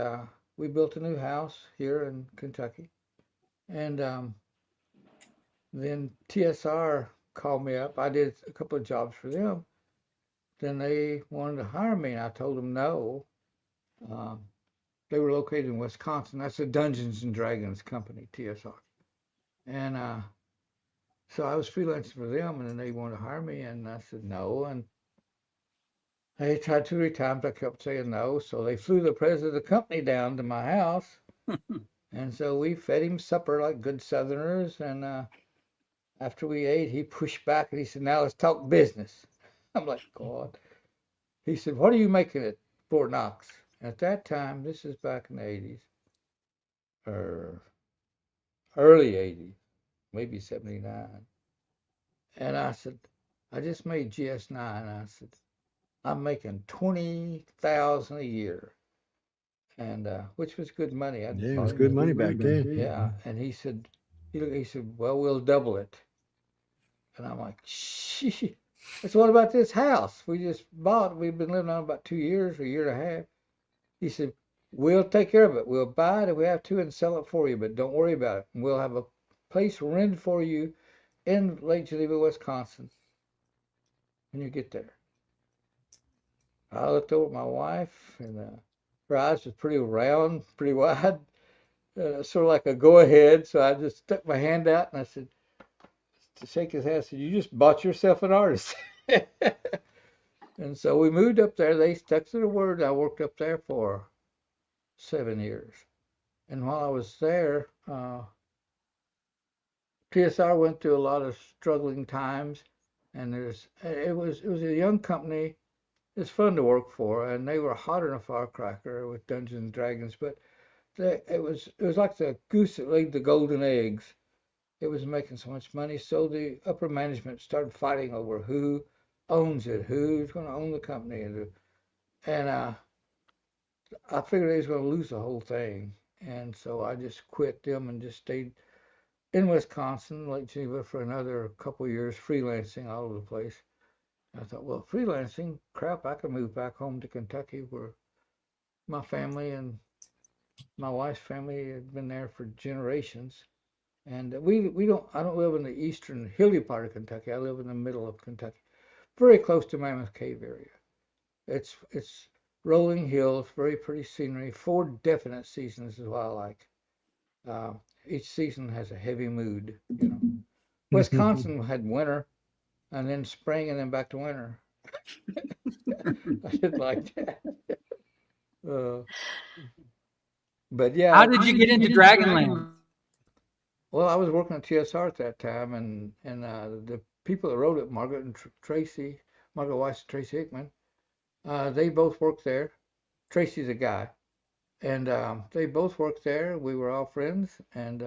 we built a new house here in Kentucky. And then TSR called me up. I did a couple of jobs for them. Then they wanted to hire me, and I told them no. Um, they were located in Wisconsin. That's a Dungeons and Dragons company, TSR. And so I was freelancing for them, and then they wanted to hire me, and I said no. And they tried 2 or 3 times. I kept saying no. So they flew the president of the company down to my house. And so we fed him supper like good Southerners. And after we ate, he pushed back and he said, "Now let's talk business." I'm like, God. He said, "What are you making at Fort Knox?" At that time, this is back in the 80s, or early 80s, maybe 79. And I said, "I just made GS9." I said, "I'm making $20,000 a year." And which was good money. Yeah, it was good money back then. Yeah. And he said, "Well, we'll double it." And I'm like, "Shit." I said, "What about this house we just bought? We've been living on about 2 years, or a year and a half." He said, "We'll take care of it. We'll buy it if we have to and sell it for you, but don't worry about it. And we'll have a place rented for you in Lake Geneva, Wisconsin when you get there." I looked over at my wife, and her eyes was pretty round, pretty wide, sort of like a go ahead. So I just stuck my hand out and I said, to shake his hand, I said, "You just bought yourself an artist." And so we moved up there. They stuck to the word. I worked up there for 7 years. And while I was there, TSR went through a lot of struggling times, and it was a young company. It's fun to work for, and they were hotter than a firecracker with Dungeons and Dragons. But it was like the goose that laid the golden eggs. It was making so much money, so the upper management started fighting over who owns it, who's going to own the company, and I figured they was going to lose the whole thing, and so I just quit them and just stayed in Wisconsin, Lake Geneva, for another couple of years, freelancing all over the place. I thought, well, freelancing, crap, I could move back home to Kentucky where my family and my wife's family had been there for generations. And I don't live in the eastern hilly part of Kentucky. I live in the middle of Kentucky, very close to Mammoth Cave area. It's rolling hills, very pretty scenery. 4 definite seasons is what I like. Each season has a heavy mood, you know. Wisconsin had winter, and then spring, and then back to winter. I didn't like that. But yeah. How did you get into Dragonlance? Well, I was working at TSR at that time, and the people that wrote it, Margaret Weiss and Tracy Hickman, they both worked there. Tracy's a guy, and they both worked there. We were all friends, and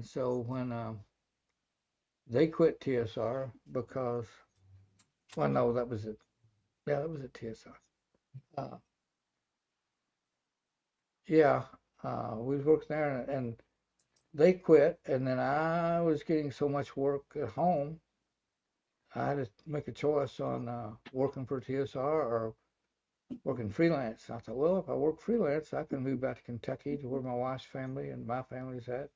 so when they quit TSR because, well, no, that was it. Yeah, that was at TSR. We was working there, and they quit, and then I was getting so much work at home, I had to make a choice on working for TSR or working freelance. I thought, well, if I work freelance, I can move back to Kentucky to where my wife's family and my family's at.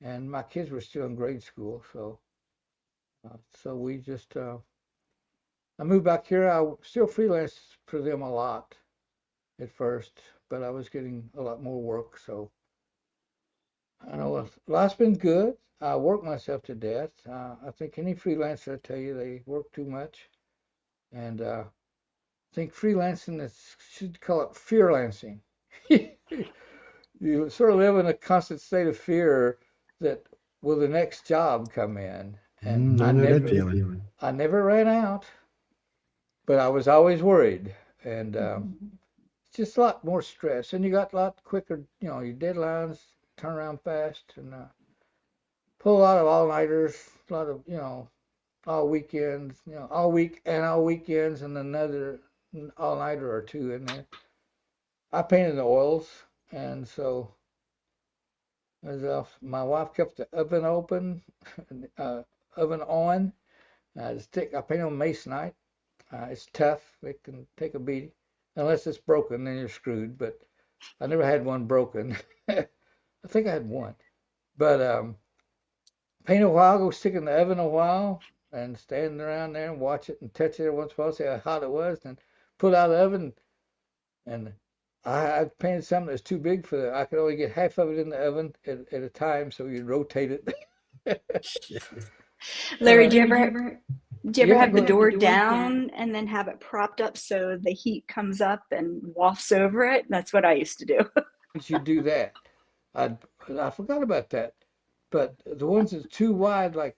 And my kids were still in grade school, so we just, I moved back here. I still freelanced for them a lot at first, but I was getting a lot more work, so I know life's been good. I work myself to death. I think any freelancer, I tell you, they work too much. And I think freelancing should call it fearlancing. You sort of live in a constant state of fear that will the next job come in? And I know that feeling. I never ran out, but I was always worried. And it's just a lot more stress. And you got a lot quicker, your deadlines turn around fast, and pull a lot of all-nighters, a lot of, all weekends, all week and all weekends, and another all-nighter or two in there. I painted the oils, and so as my wife kept the oven open, oven on. I paint on masonite. It's tough. It can take a beating. Unless it's broken, then you're screwed. But I never had one broken. I think I had one. But paint a while, go stick it in the oven a while, and stand around there and watch it and touch it every once in a while, see how hot it was, and pull it out of the oven. And I painted something that's too big for that. I could only get half of it in the oven at a time, so you'd rotate it. Larry, do you ever have the door down and then have it propped up so the heat comes up and wafts over it? That's what I used to do. Once you do that, I forgot about that. But the ones that's too wide, like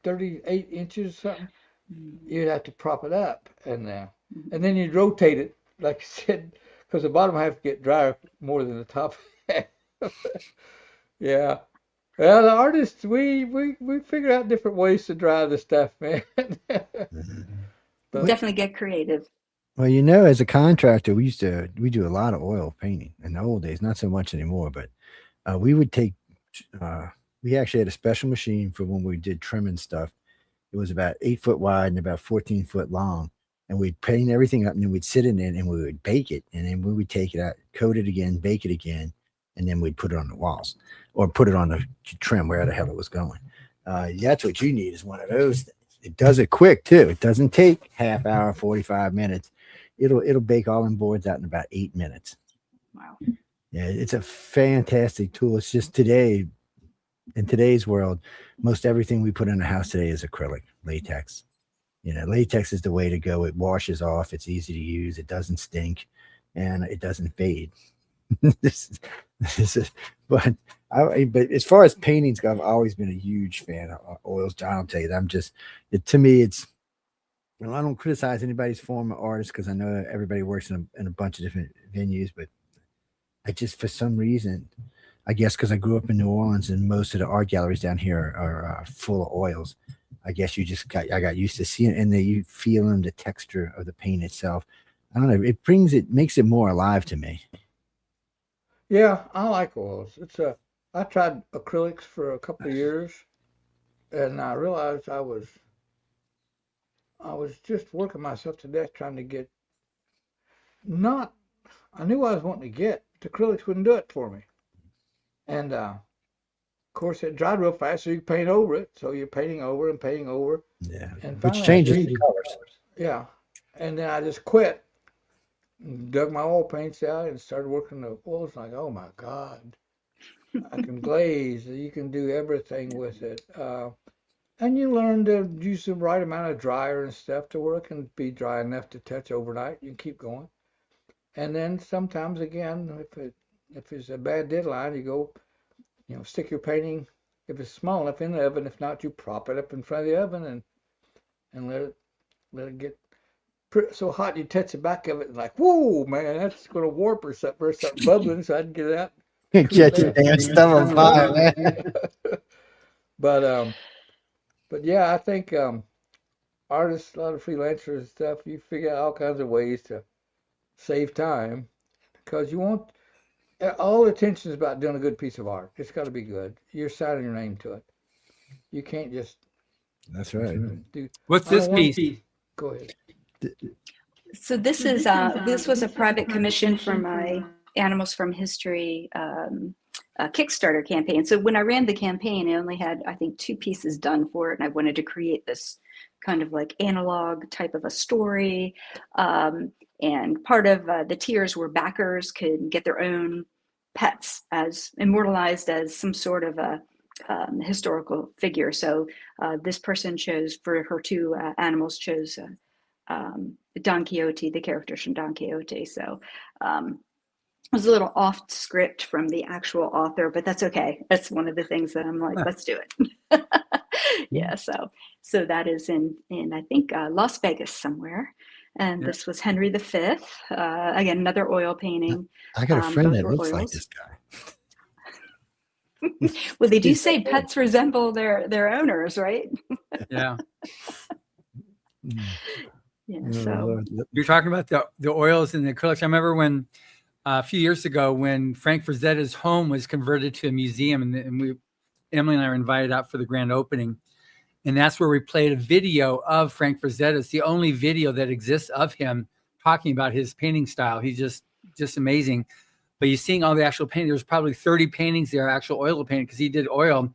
38 inches or something, you'd have to prop it up, and then you'd rotate it, like you said, because the bottom half get drier more than the top half. Yeah. Well, the artists, we figure out different ways to dry the stuff, man. But definitely get creative. Well, as a contractor, we do a lot of oil painting in the old days, not so much anymore, but we would take, we actually had a special machine for when we did trimming stuff. It was about 8 foot wide and about 14 foot long. And we'd paint everything up, and then we'd sit in it and we would bake it. And then we would take it out, coat it again, bake it again, and then we'd put it on the walls or put it on the trim where the hell it was going. That's what you need, is one of those things. It does it quick too. It doesn't take half hour, 45 minutes. It'll bake all them boards out in about 8 minutes. Wow. Yeah, it's a fantastic tool. It's just in today's world, most everything we put in a house today is acrylic, latex. Latex is the way to go. It washes off. It's easy to use. It doesn't stink, and it doesn't fade. But as far as paintings go, I've always been a huge fan of oils. John will tell you that. To me, it's, I don't criticize anybody's form of artist, because I know everybody works in a bunch of different venues, but I just, for some reason, I guess because I grew up in New Orleans and most of the art galleries down here are full of oils. I guess I got used to seeing it, and then you feeling the texture of the paint itself. I don't know. It makes it more alive to me. yeah, I like oils. I tried acrylics for a couple of years, and I realized I was just working myself to death trying to get, I knew what I was wanting to get, but the acrylics wouldn't do it for me. And of course, it dried real fast, so you paint over it. So you're painting over and painting over. Yeah, and which changes the colors. Yeah, and then I just quit, dug my oil paints out, and started working the oils. Like, oh my God, I can glaze. You can do everything with it. And you learn to use the right amount of dryer and stuff to where it can be dry enough to touch overnight. You can keep going. And then sometimes, again, if it's a bad deadline, you go, stick your painting, if it's small enough, in the oven. If not, you prop it up in front of the oven and let it get so hot you touch the back of it and like, whoa, man, that's going to warp or something bubbling, so I can get it out. Catch your damn stuff on fire, man. But yeah, I think artists, a lot of freelancers and stuff, you figure out all kinds of ways to save time, because you want, all attention is about doing a good piece of art. It's got to be good. You're signing your name to it. You can't just. That's right. What's this piece? Go ahead. So this was a private commission for my Animals from History Kickstarter campaign. So when I ran the campaign, I only had, I think, 2 pieces done for it, and I wanted to create this kind of like analog type of a story. And part of the tiers where backers could get their own pets as immortalized as some sort of a historical figure. So this person chose, for her 2 animals, chose Don Quixote, the characters from Don Quixote. So it was a little off script from the actual author, but that's okay. That's one of the things that I'm like, let's do it. Yeah, so that is in I think Las Vegas somewhere, and Yeah. this was Henry V. Again, another oil painting. I got a friend Both that were looks like oils. this guy. Well, they do He's say so pets resemble their owners, right? Yeah. Mm. Yeah. Oh, So Lord. You're talking about the oils and the acrylics. I remember when a few years ago when Frank Frazetta's home was converted to a museum, and Emily and I were invited out for the grand opening, and that's where we played a video of Frank Frazetta. It's the only video that exists of him talking about his painting style. He's just amazing. But you're seeing all the actual painting. There's probably 30 paintings there, actual oil painting, because he did oil.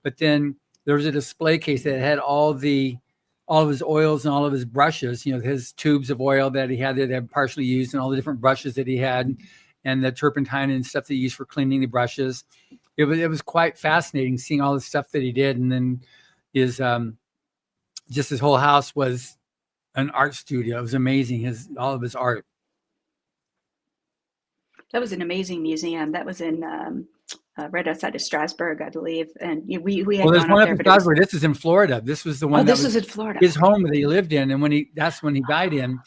But then there was a display case that had all of his oils and all of his brushes, his tubes of oil that he had there that partially used, and all the different brushes that he had, and the turpentine and stuff that he used for cleaning the brushes. It was quite fascinating seeing all the stuff that he did. And then his whole house was an art studio. It was amazing. All of his art. that was an amazing museum. That was in right outside of Strasbourg, I believe. And we had Well, there's gone one up up there, in but it was, Strasbourg. This is in Florida. This was the one that this was was in Florida. his home that he lived in, and that's when he died in.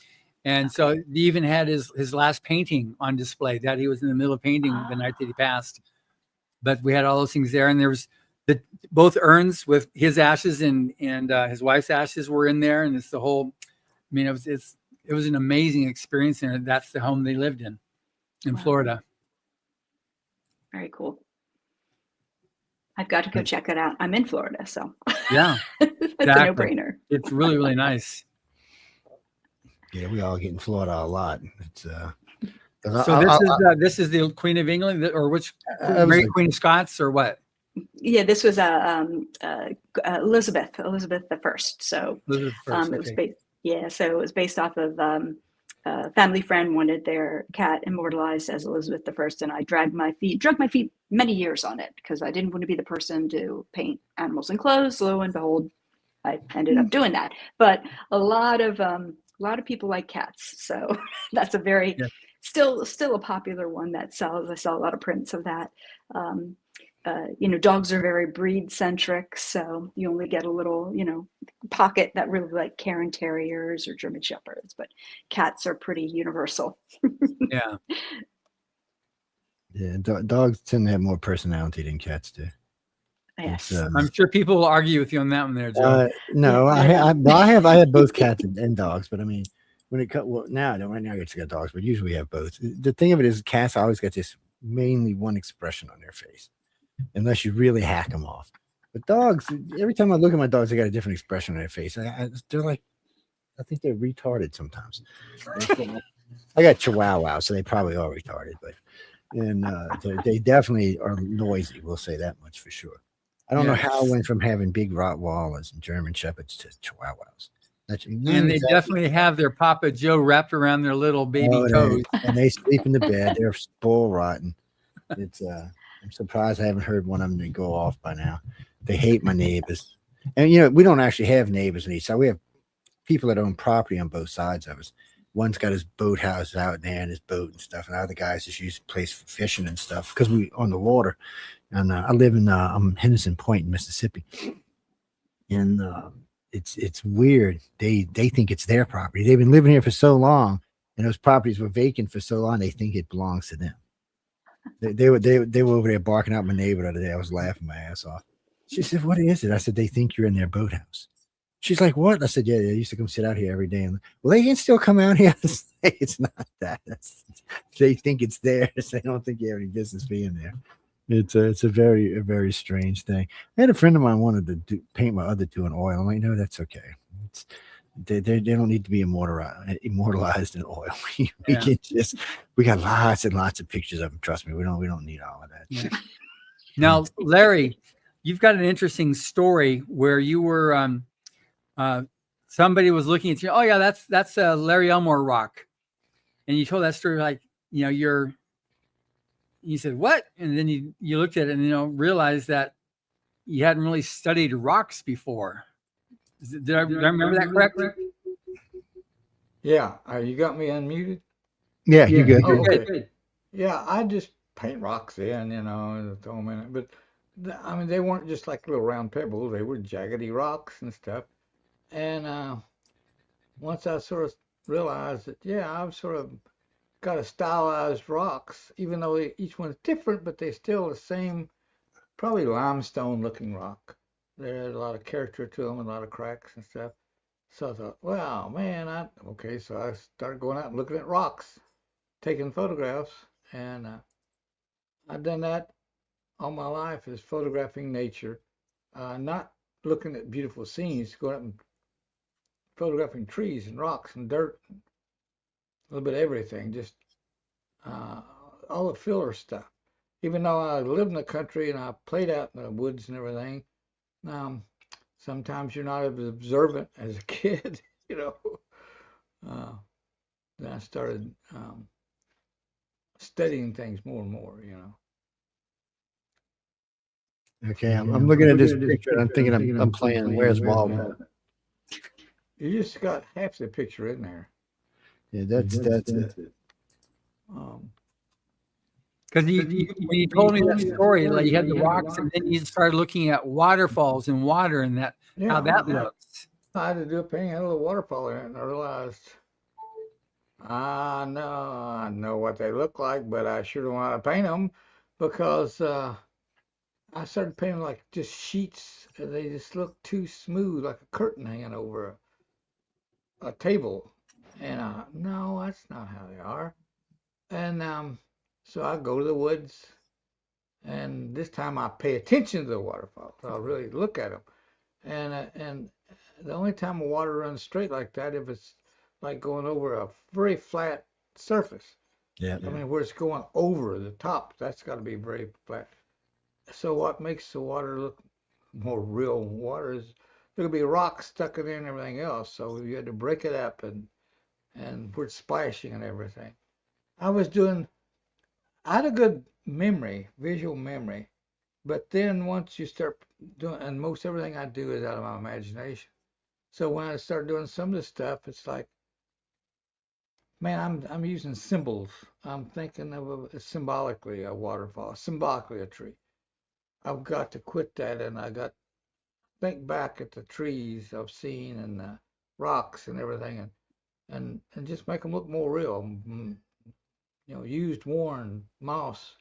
And so he even had his last painting on display that he was in the middle of painting the night that he passed. But we had all those things there, and there was both urns with his ashes and his wife's ashes were in there, and it's the whole. I mean, it was an amazing experience, and that's the home they lived in Wow. Florida. Very cool. I've got to go check it out. I'm in Florida, so Yeah, that's exactly. a no-brainer. It's really, really nice. Yeah, we all get in Florida a lot. It's So this is the Queen of England, or which Queen of Scots, or what? Yeah, this was Elizabeth I. So Elizabeth I, it was okay. based. So it was based off of a family friend wanted their cat immortalized as Elizabeth I, and I dragged my feet many years on it because I didn't want to be the person to paint animals in clothes. Lo and behold, I ended up doing that. But a lot of people like cats, so that's a very still a popular one that sells. I sell a lot of prints of that. Dogs are very breed centric, so you only get a little, pocket that really like Cairn Terriers or German Shepherds, but cats are pretty universal. Yeah. Yeah, dogs tend to have more personality than cats do. Yes. I'm sure people will argue with you on that one there, Joe. No, I have both cats and dogs, but I mean, when it comes, right now I get to get dogs, but usually we have both. The thing of it is, cats always got this mainly one expression on their face, unless you really hack them off. But dogs, every time I look at my dogs, they got a different expression on their face. They're like, I think they're retarded sometimes. I got Chihuahua, so they probably are retarded, but they definitely are noisy. We'll say that much for sure. I don't know how I went from having big Rottweilers and German Shepherds to Chihuahuas. And they definitely have their Papa Joe wrapped around their little baby toes. And they sleep in the bed. They're spoil rotten. It's I'm surprised I haven't heard one of them go off by now. They hate my neighbors. And we don't actually have neighbors on each side. We have people that own property on both sides of us. One's got his boathouse out there and his boat and stuff, and other guys just use the place for fishing and stuff because we on the water. And I live in Henderson Point in Mississippi, and it's weird. They think it's their property. They've been living here for so long, and those properties were vacant for so long. They think it belongs to them. They were over there barking out my neighbor the other day. I was laughing my ass off. She said, "What is it?" I said, "They think you're in their boathouse." She's like, "What?" I said, "Yeah, they used to come sit out here every day." And well, they can still come out here. It's not that. They think it's theirs. They don't think you have any business being there. It's a very strange thing. I had a friend of mine wanted to paint my other two in oil. I'm like, no, that's okay. They don't need to be immortalized in oil. We got lots and lots of pictures of them. Trust me, we don't need all of that. Yeah. Now, Larry, you've got an interesting story where you were somebody was looking at you. Oh yeah, that's a Larry Elmore rock, and you told that story like you said what, and then you looked at it and realized that you hadn't really studied rocks before. Did I remember that correctly? Yeah. You got me unmuted? Yeah, you good. Oh, okay. Yeah, I just paint rocks in, throw them in it. But I mean, they weren't just like little round pebbles. They were jaggedy rocks and stuff. And once I sort of realized that, yeah, I've sort of got a stylized rocks, even though each one's different, but they're still the same, probably limestone looking rock. There had a lot of character to them, a lot of cracks and stuff. So I thought, wow, man, okay. So I started going out and looking at rocks, taking photographs, and I've done that all my life is photographing nature, not looking at beautiful scenes, going out and photographing trees and rocks and dirt, a little bit of everything, just uh, all the filler stuff. Even though I lived in the country and I played out in the woods and everything, um, sometimes you're not as observant as a kid, you know. Uh, then I started studying things more and more, you know. Okay, I'm looking at this picture and I'm thinking I'm playing Where's Waldo. You just got half the picture in there. Yeah, that's it. Um, Because when you told me that story, like you had the rocks, and then you started looking at waterfalls and water, and that how that looks. I had to do a painting, I had a little waterfall in it, and I realized I know what they look like, but I sure don't want to paint them because I started painting like just sheets, and they just look too smooth, like a curtain hanging over a table. And no, that's not how they are. And so I go to the woods, and this time I pay attention to the waterfalls. I'll really look at them. And the only time the water runs straight like that if it's like going over a very flat surface. Yeah. I mean, where it's going over the top, that's got to be very flat. So what makes the water look more real water is there'll be rocks stuck in there and everything else. So you had to break it up and where it's splashing and everything. I had a good memory, visual memory, but then once you start doing, and most everything I do is out of my imagination. So when I start doing some of this stuff, it's like, man, I'm using symbols. I'm thinking of symbolically a waterfall, symbolically a tree. I've got to quit that, and I got think back at the trees I've seen and the rocks and everything, and just make them look more real. You know, used, worn, moss,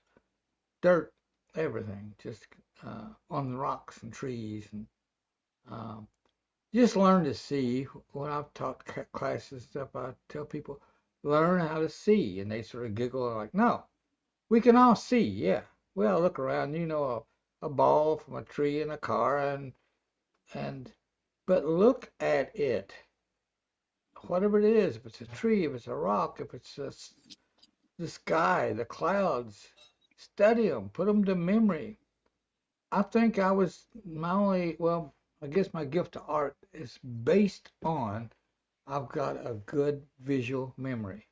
dirt, everything, just on the rocks and trees, and um, just learn to see. When I've taught classes and stuff, I tell people learn how to see, and they sort of giggle and like, no, we can all see. Yeah, well, look around, you know, a ball from a tree in a car, and but look at it, whatever it is. If it's a tree, if it's a rock, if it's the sky, the clouds, study them, put them to memory. I think I was my only, well, I guess my gift to art is based on I've got a good visual memory.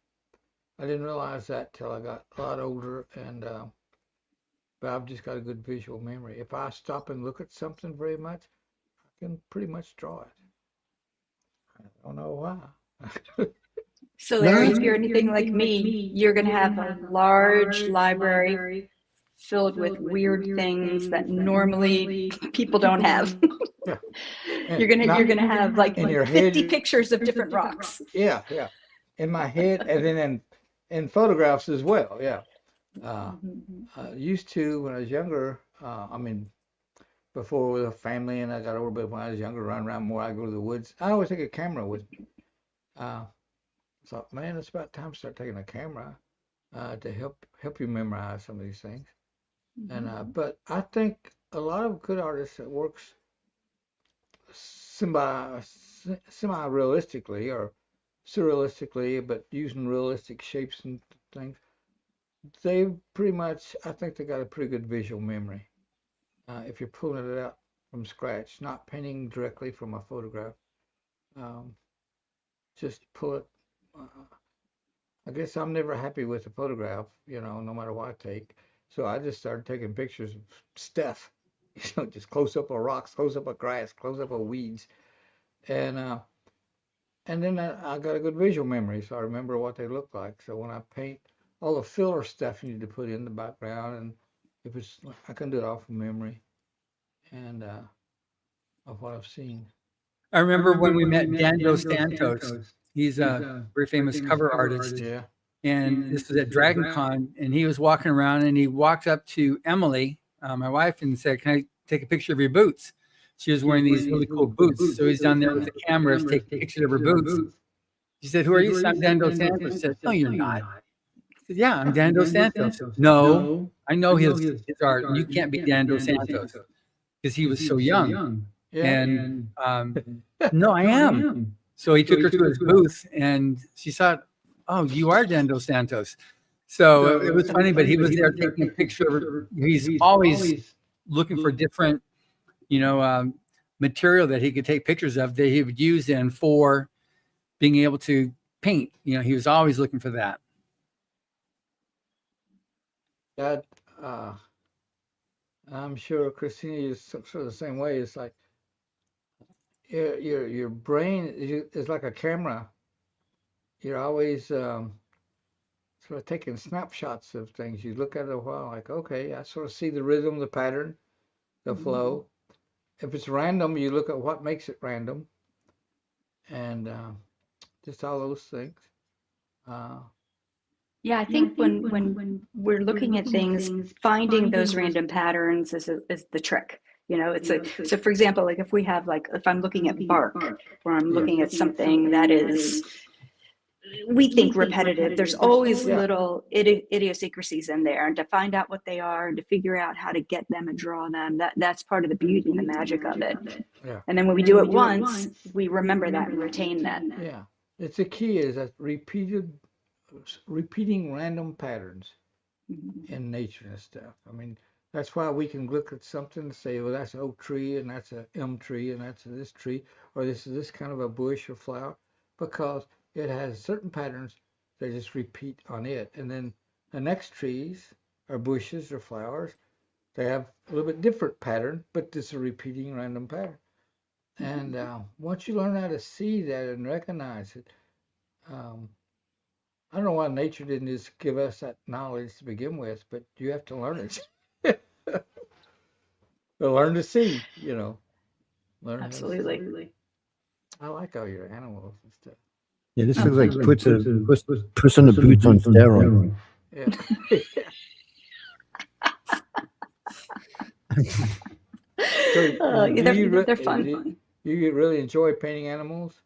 I didn't realize that till I got a lot older, and but I've just got a good visual memory. If I stop and look at something very much, I can pretty much draw it. I don't know why. So Larry, if you're anything like me, you're going to have a large library filled with weird things that normally people don't have. Yeah. You're gonna have like in your 50 head, pictures of different rocks. yeah, yeah, in my head, and then in photographs as well. Yeah. Used to when I was younger. I mean, before with a family, and I got older, but when I was younger, run around more. I go to the woods. I always take a camera with me. Thought, man, it's about time to start taking a camera to help you memorize some of these things. And but I think a lot of good artists that works semi realistically or surrealistically, but using realistic shapes and things, they pretty much, I think they got a pretty good visual memory. If you're pulling it out from scratch, not painting directly from a photograph, um, just pull it. I guess I'm never happy with a photograph, you know, no matter what I take. So I just started taking pictures of stuff, you know, just close up of rocks, close up of grass, close up of weeds, and uh, and then I got a good visual memory, so I remember what they look like. So when I paint, all the filler stuff you need to put in the background, and if it's, I can do it off of memory. and of what I've seen. I remember when we met Dan Dos Santos. He's a very famous cover artist. Yeah. And this was at Dragon Con, and he was walking around, and he walked up to Emily, my wife, and said, "Can I take a picture of your boots?" She was wearing these really cool boots. So he's down there with the cameras taking pictures of her boots. She said, "Who are you?" I'm Dan Dos Santos. She said, "No, you're not." I said, "Yeah, I'm Dan Dos Santos." "No, I know his art, and you can't be Dan Dos Santos," because he was so young. Yeah. And no, I am. So he took her to his booth, and she thought, "Oh, you are Dan Dos Santos." So it was funny, but he was there taking a picture of her. He's always looking for different, material that he could take pictures of that he would use in for being able to paint. He was always looking for that. That I'm sure Christina is sort of the same way. It's like your brain is like a camera. You're always sort of taking snapshots of things. You look at it a while, like, okay, I sort of see the rhythm, the pattern, the flow. If it's random, you look at what makes it random, and just all those things. Yeah, I think when we're looking at things, finding those random patterns is the trick. It's so for example, like if I'm looking at bark, or I'm looking at something that is, we think repetitive, there's always little idiosyncrasies in there, and to find out what they are and to figure out how to get them and draw them, that's part of the beauty and the magic of it. Yeah. And then when we do it once, we remember that and retain that. Yeah. It's the key is that repeating random patterns in nature and stuff. I mean, that's why we can look at something and say, well, that's an oak tree, and that's an elm tree, and that's this tree, or this is this kind of a bush or flower, because it has certain patterns that just repeat on it. And then the next trees or bushes or flowers, they have a little bit different pattern, but it's a repeating random pattern. And once you learn how to see that and recognize it, I don't know why nature didn't just give us that knowledge to begin with, but you have to learn it. Learn to see, Learn Absolutely. How to see. I like all your animals and stuff. Yeah, this looks like puts on the boots on steroids. Yeah. So, they're fun. Do you really enjoy painting animals?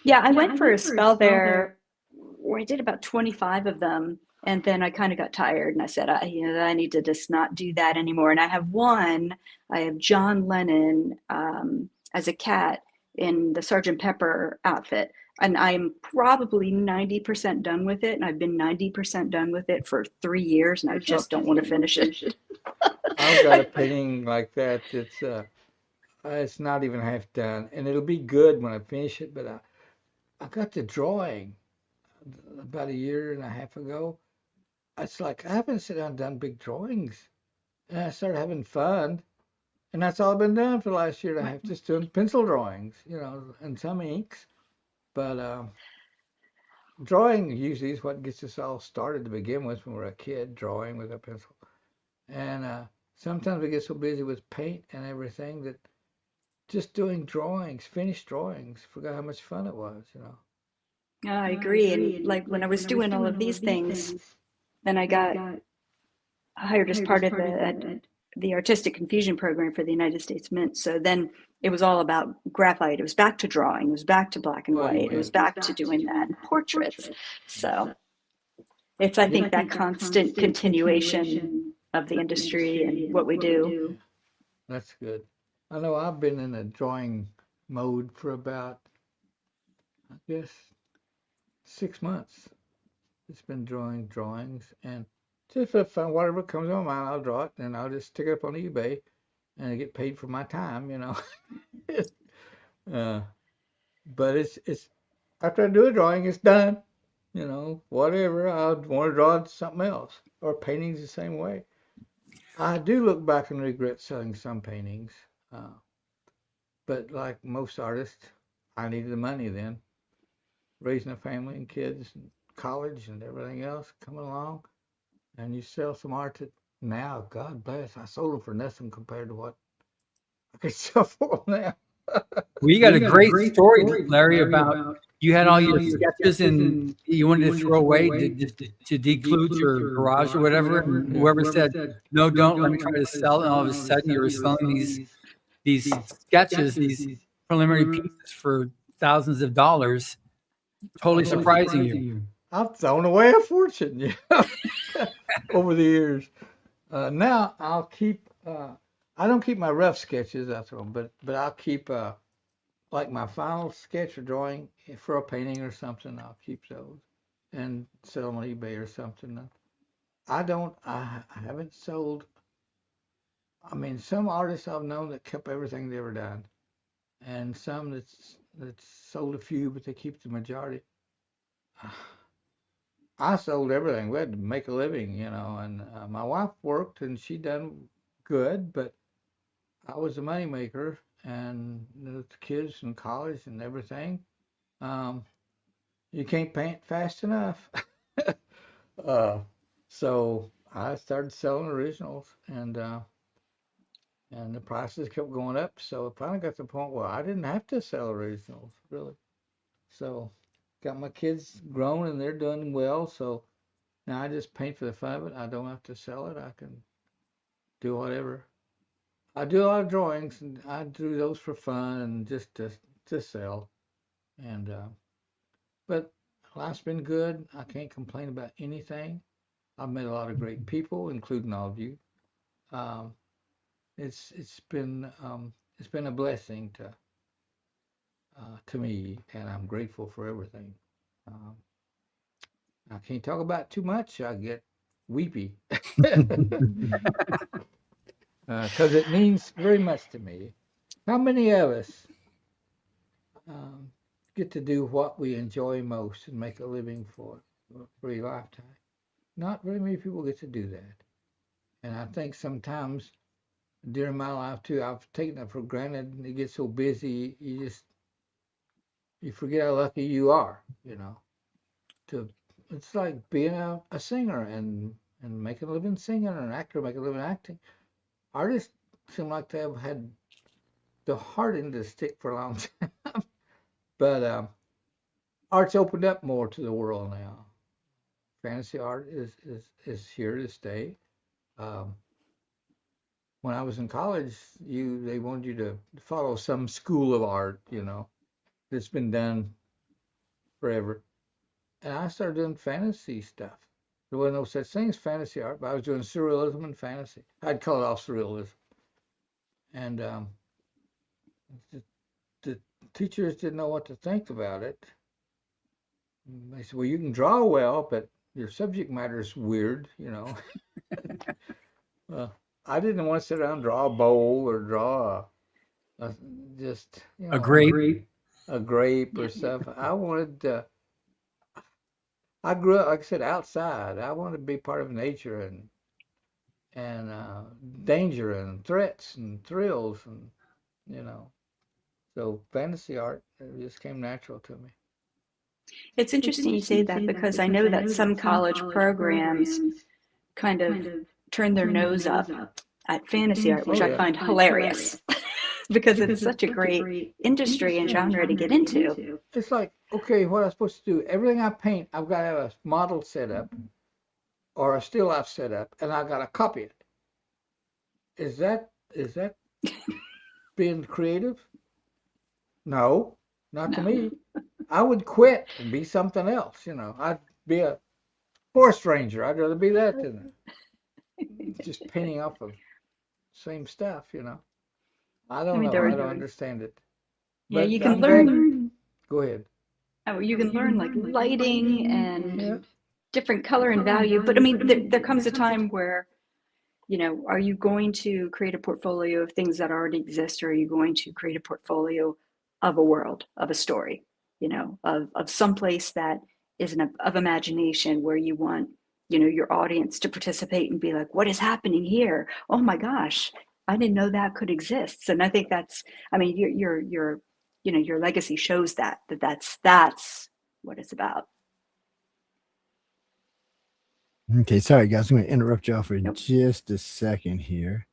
Yeah, I went for a spell there where I did about 25 of them, and then I kind of got tired, and I said, I need to just not do that anymore. And I have John Lennon as a cat in the Sgt. Pepper outfit, and I'm probably 90% done with it, and I've been 90% done with it for 3 years, and I just don't want to finish it. I've got a painting like that. It's not even half done, and it'll be good when I finish it. But I got the drawing about a year and a half ago. It's like I haven't sat down and done big drawings, and I started having fun, and that's all I've been doing for the last year and a half, just doing pencil drawings, and some inks. But drawing usually is what gets us all started to begin with when we're a kid, drawing with a pencil. And sometimes we get so busy with paint and everything that just doing drawings, finished drawings, forgot how much fun it was, I agree. And like when I was doing all of these things, then I got hired as part of the Artistic Confusion program for the United States Mint. So then it was all about graphite. It was back to drawing. It was back to black and white. It was back to doing that and portraits. So it's, I think, that constant continuation of the industry and what we do. That's good. I know I've been in a drawing mode for about, I guess, 6 months. It's been drawing drawings, and just for fun, whatever comes on my mind, I'll draw it, and I'll just stick it up on eBay, and I get paid for my time, But it's after I do a drawing, it's done. Whatever. I want to draw something else, or paintings the same way. I do look back and regret selling some paintings, but like most artists, I needed the money then. Raising a family and kids and college and everything else coming along, and you sell some art that now, God bless, I sold them for nothing compared to what I could sell now. Well, you got a great story, Larry, about you had all your sketches and you wanted to throw away to declude your garage or whatever. And whoever said, no, don't let me try to sell it. And all of a sudden you were selling these sketches, these preliminary pieces for thousands of dollars. Totally surprising you. I've thrown away a fortune, over the years. Now I'll keep. I don't keep my rough sketches. I throw them, but I'll keep like my final sketch or drawing for a painting or something. I'll keep those and sell them on eBay or something. I don't. I haven't sold. I mean, some artists I've known that kept everything they ever done, and some that's sold a few, but they keep the majority. I sold everything. We had to make a living, and my wife worked and she done good, but I was a money maker and the kids in college and everything. You can't paint fast enough. So I started selling originals and the prices kept going up. So it finally got to the point where I didn't have to sell originals, really. So got my kids grown and they're doing well. So now I just paint for the fun of it. I don't have to sell it. I can do whatever. I do a lot of drawings, and I do those for fun and just to sell. And but life's been good. I can't complain about anything. I've met a lot of great people, including all of you. Um, it's been a blessing to me, and I'm grateful for everything. Um, I can't talk about it too much. I get weepy because it means very much to me. How many of us um, get to do what we enjoy most and make a living for a lifetime? Not very many people get to do that. And I think sometimes during my life too, I've taken it for granted. And you get so busy, you forget how lucky you are. To It's like being a singer and making a living singing, or an actor making a living acting. Artists seem like they have had the hard end of the stick for a long time, but art's opened up more to the world now. Fantasy art is here to stay. Um, when I was in college, they wanted you to follow some school of art, that's been done forever. And I started doing fantasy stuff. There wasn't no such thing as fantasy art, but I was doing surrealism and fantasy. I'd call it all surrealism. And the teachers didn't know what to think about it. They said, well, you can draw well, but your subject matter is weird, I didn't want to sit around and draw a bowl or draw just, A grape. a grape or stuff. I wanted I grew up, like I said, outside. I wanted to be part of nature and danger and threats and thrills and. So fantasy art just came natural to me. It's interesting you say that because I know that some college programs kind of turn their nose up at fantasy art, which I find hilarious because it's such a great industry and genre to get into. It's like, okay, what I'm supposed to do? Everything I paint, I've got to have a model set up or a still life set up, and I've got to copy it. Is that being creative? No, not to me. I would quit and be something else. I'd be a forest ranger. I'd rather be that than just painting off of same stuff. I don't know. I don't understand it. Yeah, But you can I'm learn. Go ahead. Oh, you can learn like lighting and different color and value. But I mean, there comes a time where, are you going to create a portfolio of things that already exist, or are you going to create a portfolio of a world, of a story, of someplace that is of imagination, where you want, your audience to participate and be like, what is happening here? Oh my gosh, I didn't know that could exist. And I think that's, I mean, your legacy shows that's what it's about. Okay, sorry guys, I'm going to interrupt y'all for Nope. just a second here.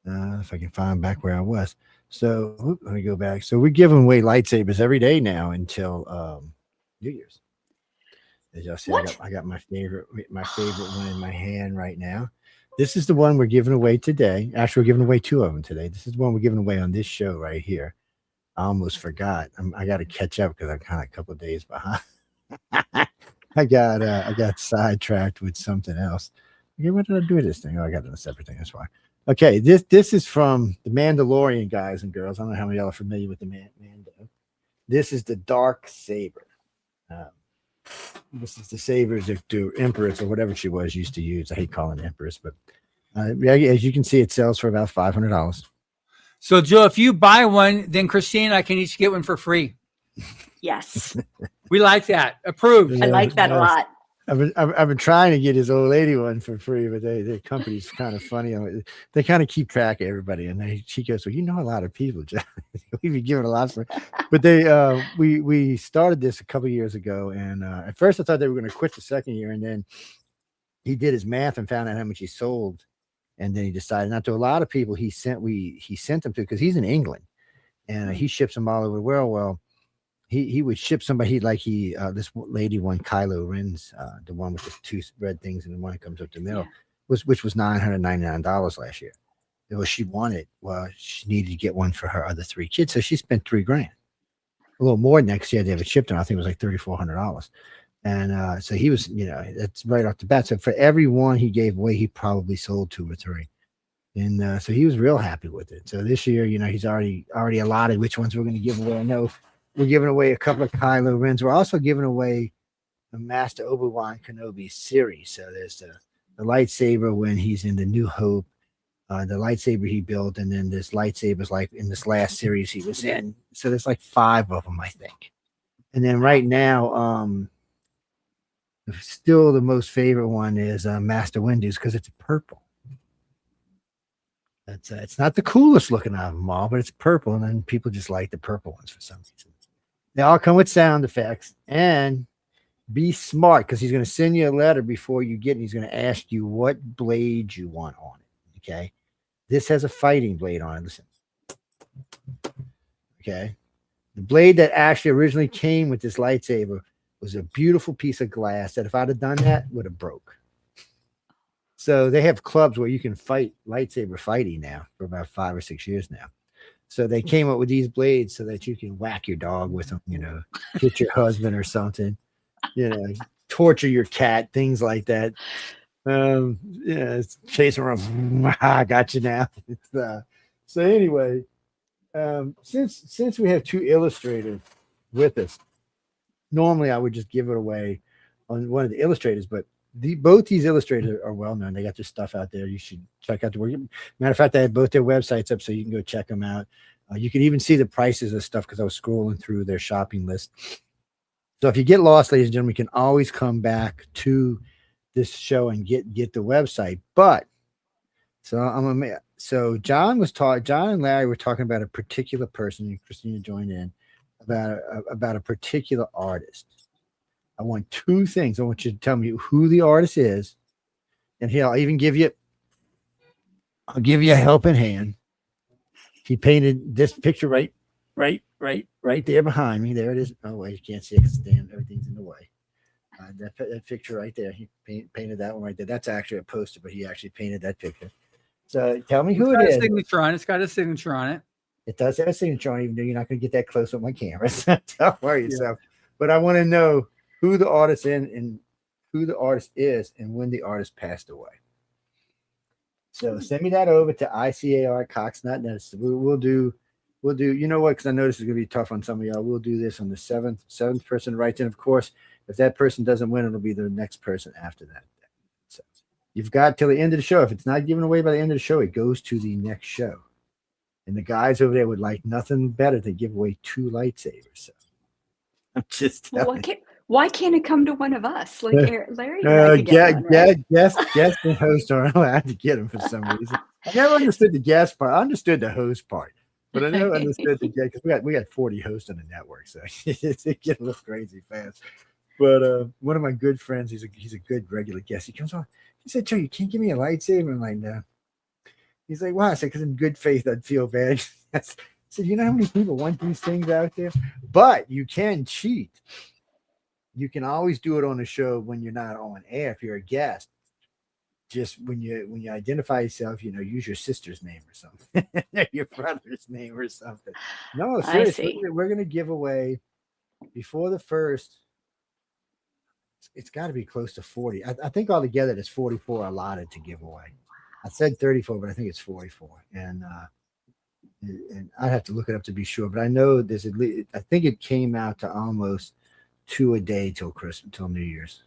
If I can find back where I was. So let me go back. So we're giving away lightsabers every day now until New Year's. As y'all see, What? I got my favorite one in my hand right now. This is the one we're giving away today. Actually, we're giving away 2 of them today. This is the one we're giving away on this show right here. I almost forgot. I got to catch up because I'm kind of a couple of days behind. I got sidetracked with something else. Okay, what did I do with this thing? Oh, I got it in a separate thing. That's why. Okay, this is from the Mandalorian, guys and girls. I don't know how many of y'all are familiar with the Mando. This is the dark saber. This is the sabers that the Empress or whatever she was used to use. I hate calling it Empress, but as you can see, it sells for about $500. So, Joe, if you buy one, then Christine and I can each get one for free. Yes. We like that. Approved. I like that a lot. I've been trying to get his old lady one for free, but their company's kind of funny. They kind of keep track of everybody, and she goes, "Well, you know a lot of people, John. We've been giving a lot for." But we started this a couple of years ago, and at first I thought they were going to quit the second year, and then he did his math and found out how much he sold, and then he decided not to. A lot of people he sent them to because he's in England, and he ships them all over the world. Well. He would ship somebody this lady won Kylo Ren's the one with the 2 red things and the one that comes up the middle which was $999 last year. It was she wanted. Well, she needed to get one for her other 3 kids, so she spent $3,000, a little more next year. They have it shipped, and I think it was like $3,400. And so he was, that's right off the bat. So for every one he gave away, he probably sold 2 or 3. And so he was real happy with it. So this year, he's already allotted which ones we're going to give away. I know. We're giving away a couple of Kylo Rens. We're also giving away a Master Obi-Wan Kenobi series. So there's the lightsaber when he's in the New Hope, the lightsaber he built, and then this lightsabers like in this last series he was in. So there's like 5 of them, I think. And then right now, still the most favorite one is Master Windu's because it's purple. It's not the coolest looking out of them all, but it's purple, and then people just like the purple ones for some reason. They all come with sound effects, and be smart because he's going to send you a letter before you get it. He's going to ask you what blade you want on it. Okay. This has a fighting blade on it. Listen. Okay. The blade that actually originally came with this lightsaber was a beautiful piece of glass that if I'd have done that would have broke. So they have clubs where you can fight lightsaber fighting now for about 5 or 6 years now. So they came up with these blades so that you can whack your dog with them, hit your husband or something, torture your cat, things like that. Chasing around. I got you now. So anyway, since we have 2 illustrators with us, normally I would just give it away on one of the illustrators, but both these illustrators are well known. They got their stuff out there. You should check out the work. Matter of fact, I have both their websites up so you can go check them out. You can even see the prices of stuff because I was scrolling through their shopping list. So if you get lost, ladies and gentlemen, you can always come back to this show and get the website. But so John and Larry were talking about a particular person, and Christina joined in about a particular artist. I want 2 things. I want you to tell me who the artist is, and I'll give you a helping hand. He painted this picture right there behind me. There it is. Oh wait, you can't see it because everything's in the way. That picture right there. He painted that one right there. That's actually a poster, but he actually painted that picture. So tell me who it is. It's got a signature on it. It does have a signature on it, even though you're not going to get that close with my camera. So don't worry yourself. But I want to know who the artist is and when the artist passed away. So send me that over to ICAR@cox.net. We'll do, you know what, because I know this is going to be tough on some of y'all. We'll do this on the seventh person writes in. Of course, if that person doesn't win, it'll be the next person after that. So you've got till the end of the show. If it's not given away by the end of the show, it goes to the next show. And the guys over there would like nothing better than give away 2 lightsabers. So I'm just telling you. Why can't it come to one of us? Like Larry? Guest and host aren't allowed to get them for some reason. I never understood the guest part. I understood the host part, but I never understood the guest because we got 40 hosts on the network, so it gets a little crazy fast. But one of my good friends, he's a good regular guest. He comes on. He said, "Joe, you can't give me a lightsaber." I'm like, "No." He's like, "Wow." I said, "Because in good faith, I'd feel bad." I said, "You know how many people want these things out there? But you can cheat. You can always do it on the show when you're not on air. If you're a guest, just when you identify yourself, use your sister's name or something, your brother's name or something." No, I seriously, see. we're going to give away before the first. It's got to be close to 40. I think altogether there's 44 allotted to give away. I said 34, but I think it's 44. And I'd have to look it up to be sure. But I know there's at least, I think it came out to almost 2 a day till Christmas, till New Year's.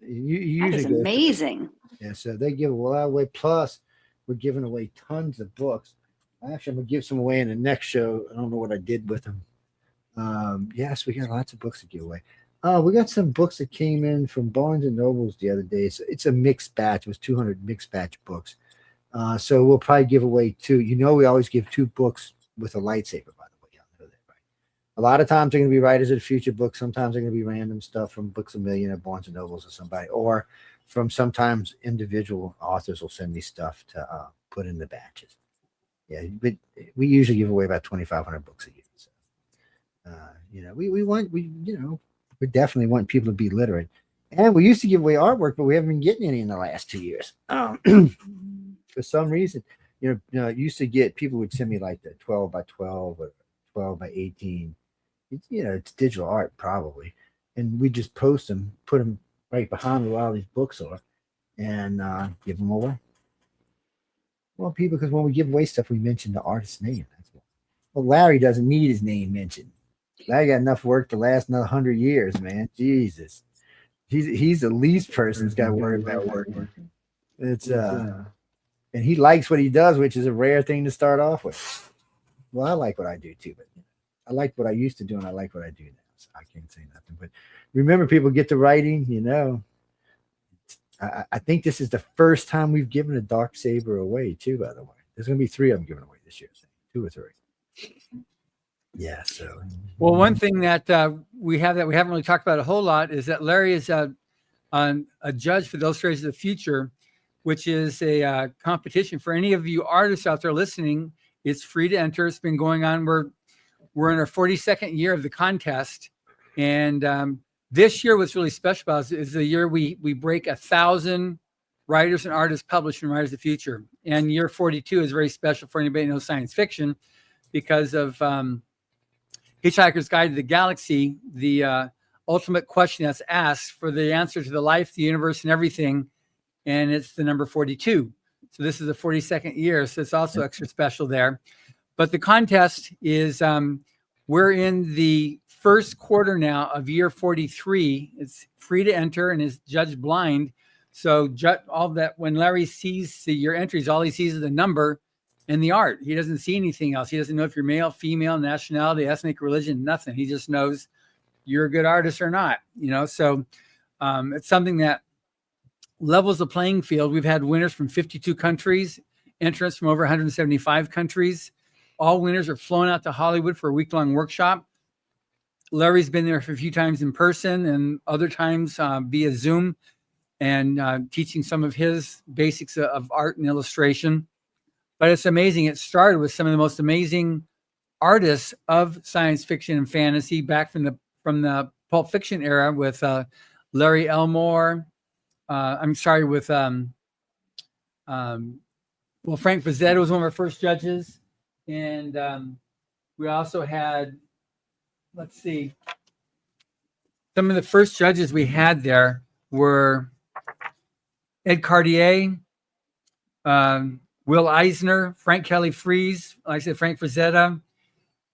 You That is usually go. amazing. Yeah, so they give a lot away. Plus, we're giving away tons of books. Actually, I'm gonna give some away in the next show. I don't know what I did with them. Yes, we got lots of books to give away. We got some books that came in from Barnes and Nobles the other day. So it's a mixed batch. It was 200 mixed batch books. So we'll probably give away 2. We always give 2 books with a lightsaber, by the way. Y'all know that, right? A lot of times they're going to be Writers of the Future books. Sometimes they're going to be random stuff from Books A Million at Barnes and Nobles or somebody, or from sometimes individual authors will send me stuff to put in the batches. Yeah, but we usually give away about 2,500 books a year. So, we definitely want people to be literate. And we used to give away artwork, but we haven't been getting any in the last 2 years. For some reason, it used to get, people would send me like the 12 by 12 or 12 by 18. It's digital art probably. And we just post them, put them right behind where all these books are, and give them away. Well, people, because when we give away stuff, we mention the artist's name. That's why. Well, Larry doesn't need his name mentioned. Larry got enough work to last another 100 years, man. Jesus. He's the least person who's got to worry about work. It's and he likes what he does, which is a rare thing to start off with. Well, I like what I do too, but I like what I used to do, and I like what I do now. So I can't say nothing. But remember, people, get to writing. I think this is the first time we've given a dark saber away too. By the way, there's going to be 3 of them given away this year. 2 or 3. Yeah. So. Well, one thing that we haven't really talked about a whole lot is that Larry is a judge for the Illustrators of the Future, which is a competition for any of you artists out there listening. It's free to enter. It's been going on. We're in our 42nd year of the contest, and this year, what's really special about it is the year we break 1,000 writers and artists published in Writers of the Future. And year 42 is very special for anybody who knows science fiction because of Hitchhiker's Guide to the Galaxy, the ultimate question that's asked for the answer to the life, the universe, and everything. And it's the number 42. So this is the 42nd year. So it's also extra special there. But the contest is, we're in the first quarter now of year 43. It's free to enter and is judged blind. So all that, when Larry sees your entries, all he sees is the number and the art. He doesn't see anything else. He doesn't know if you're male, female, nationality, ethnic, religion, nothing. He just knows you're a good artist or not. So it's something that levels the playing field. We've had winners from 52 countries, entrants from over 175 countries. All winners are flown out to Hollywood for a week-long workshop. Larry's been there for a few times in person and other times via Zoom and teaching some of his basics of art and illustration. But it's amazing. It started with some of the most amazing artists of science fiction and fantasy back from the Pulp Fiction era with Larry Elmore. With Frank Frazetta was one of our first judges. And we also had, let's see, some of the first judges we had there were Ed Cartier, Will Eisner, Frank Kelly Freeze, like I said, Frank Frazetta,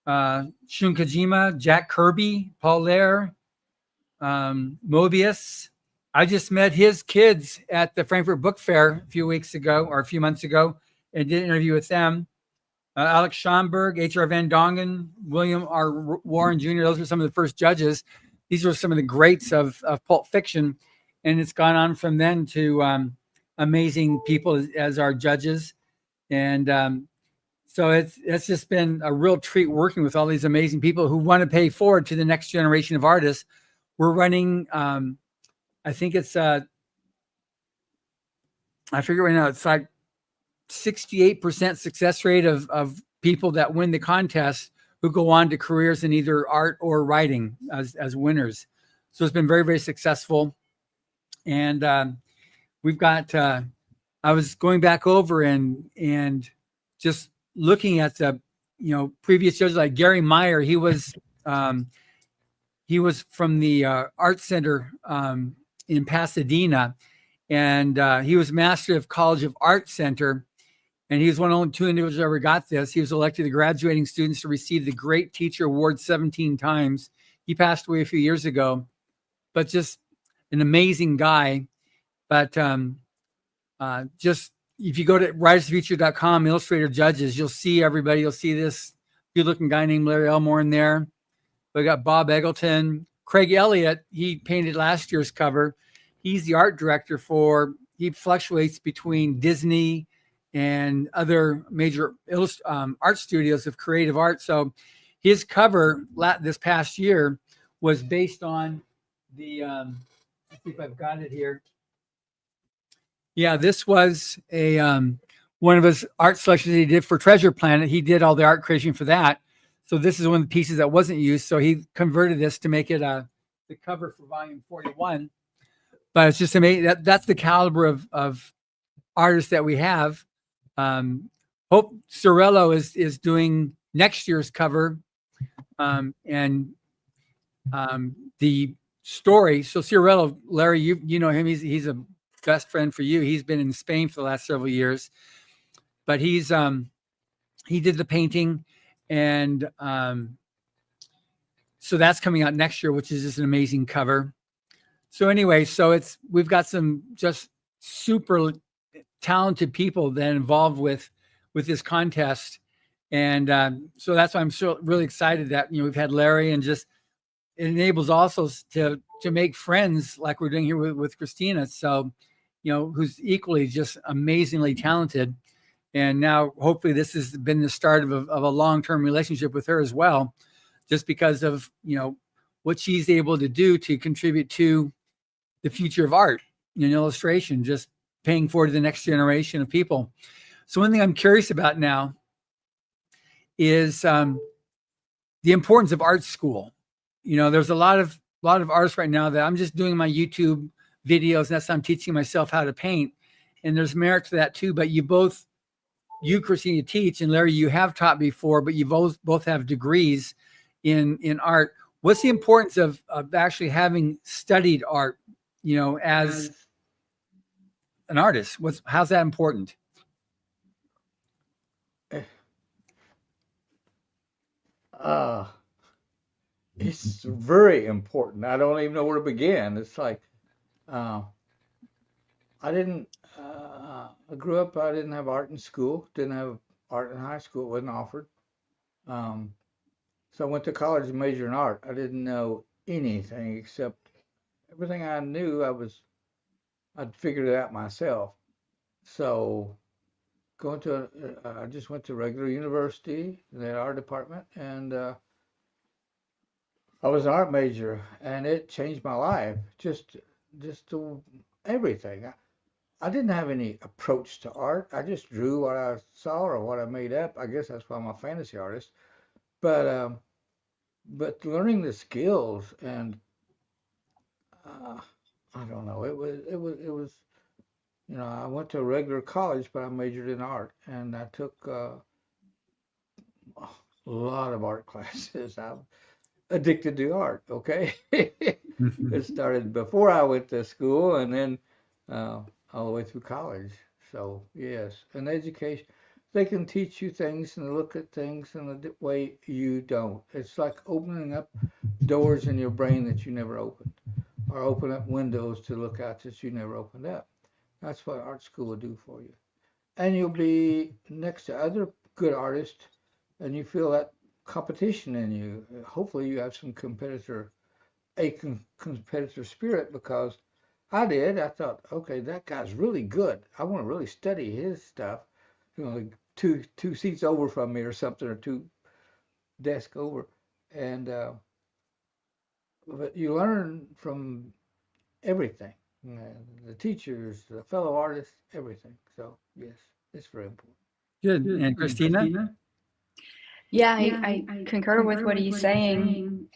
Shun Kojima, Jack Kirby, Paul Lair, Mobius. I just met his kids at the Frankfurt Book Fair a few months ago, and did an interview with them. Alex Schomburg, H.R. Van Dongen, William R. Warren Jr. Those were some of the first judges. These were some of the greats of Pulp Fiction, and it's gone on from then to amazing people as our judges. And so it's just been a real treat working with all these amazing people who want to pay forward to the next generation of artists. We're running, I think it's, I figure right now it's like 68% success rate of people that win the contest who go on to careers in either art or writing as winners. So it's been very, very successful. And we've got, I was going back over and just looking at the, previous judges like Gary Meyer. He was from the Art Center in Pasadena, and he was master of College of Art Center. And he was one of the only 2 individuals who ever got this. He was elected the graduating students to receive the Great Teacher Award 17 times. He passed away a few years ago, but just an amazing guy. But just if you go to writersfuture.com, Illustrator Judges, you'll see everybody. You'll see this good-looking guy named Larry Elmore in there. We got Bob Eggleton. Craig Elliott, he painted last year's cover. He's the art director he fluctuates between Disney and other major art studios of creative art. So his cover this past year was based on the, let's see if I've got it here. Yeah, this was a one of his art selections that he did for Treasure Planet. He did all the art creation for that. So this is one of the pieces that wasn't used. So he converted this to make it the cover for volume 41. But it's just amazing. That's the caliber of artists that we have. Hope Sorello is doing next year's cover, and the story. So Sorello, Larry, you know him. He's a best friend for you. He's been in Spain for the last several years, but he did the painting, and so that's coming out next year, which is just an amazing cover. So anyway, we've got some just super talented people that are involved with this contest, and so that's why I'm so really excited that we've had Larry, and just it enables also to make friends like we're doing here with Christina. So who's equally just amazingly talented, and now hopefully this has been the start of a long-term relationship with her as well, just because of what she's able to do to contribute to the future of art in illustration, just paying forward to the next generation of people. So one thing I'm curious about now is the importance of art school. There's a lot of artists right now that I'm just doing my YouTube videos, and that's how I'm teaching myself how to paint. And there's merit to that too. But you, Christina, teach, and Larry, you have taught before, but you both have degrees in art. What's the importance of actually having studied art, as an artist? How's that important? It's very important. I don't even know where to begin. It's like, I grew up, I didn't have art in school, didn't have art in high school, it wasn't offered. So I went to college and majored in art. I didn't know anything except everything I knew, I'd figured it out myself. So I just went to regular university, the art department, and I was an art major, and it changed my life. Just to everything. I didn't have any approach to art. I just drew what I saw or what I made up. I guess that's why I'm a fantasy artist. But learning the skills, and I don't know. It was. I went to a regular college, but I majored in art, and I took a lot of art classes. I'm addicted to art. Okay, it started before I went to school, and then all the way through college. So yes, and education, they can teach you things and look at things in a way you don't. It's like opening up doors in your brain that you never opened, or open up windows to look out that you never opened up. That's what art school will do for you. And you'll be next to other good artists, and you feel that competition in you. Hopefully you have some competitor spirit, because I did. I thought, okay, that guy's really good. I want to really study his stuff. Like two seats over from me or something, or two desks over. And but you learn from everything. The teachers, the fellow artists, everything. So yes. It's very important. Good. And Christina? Yeah, I concur with what he's saying.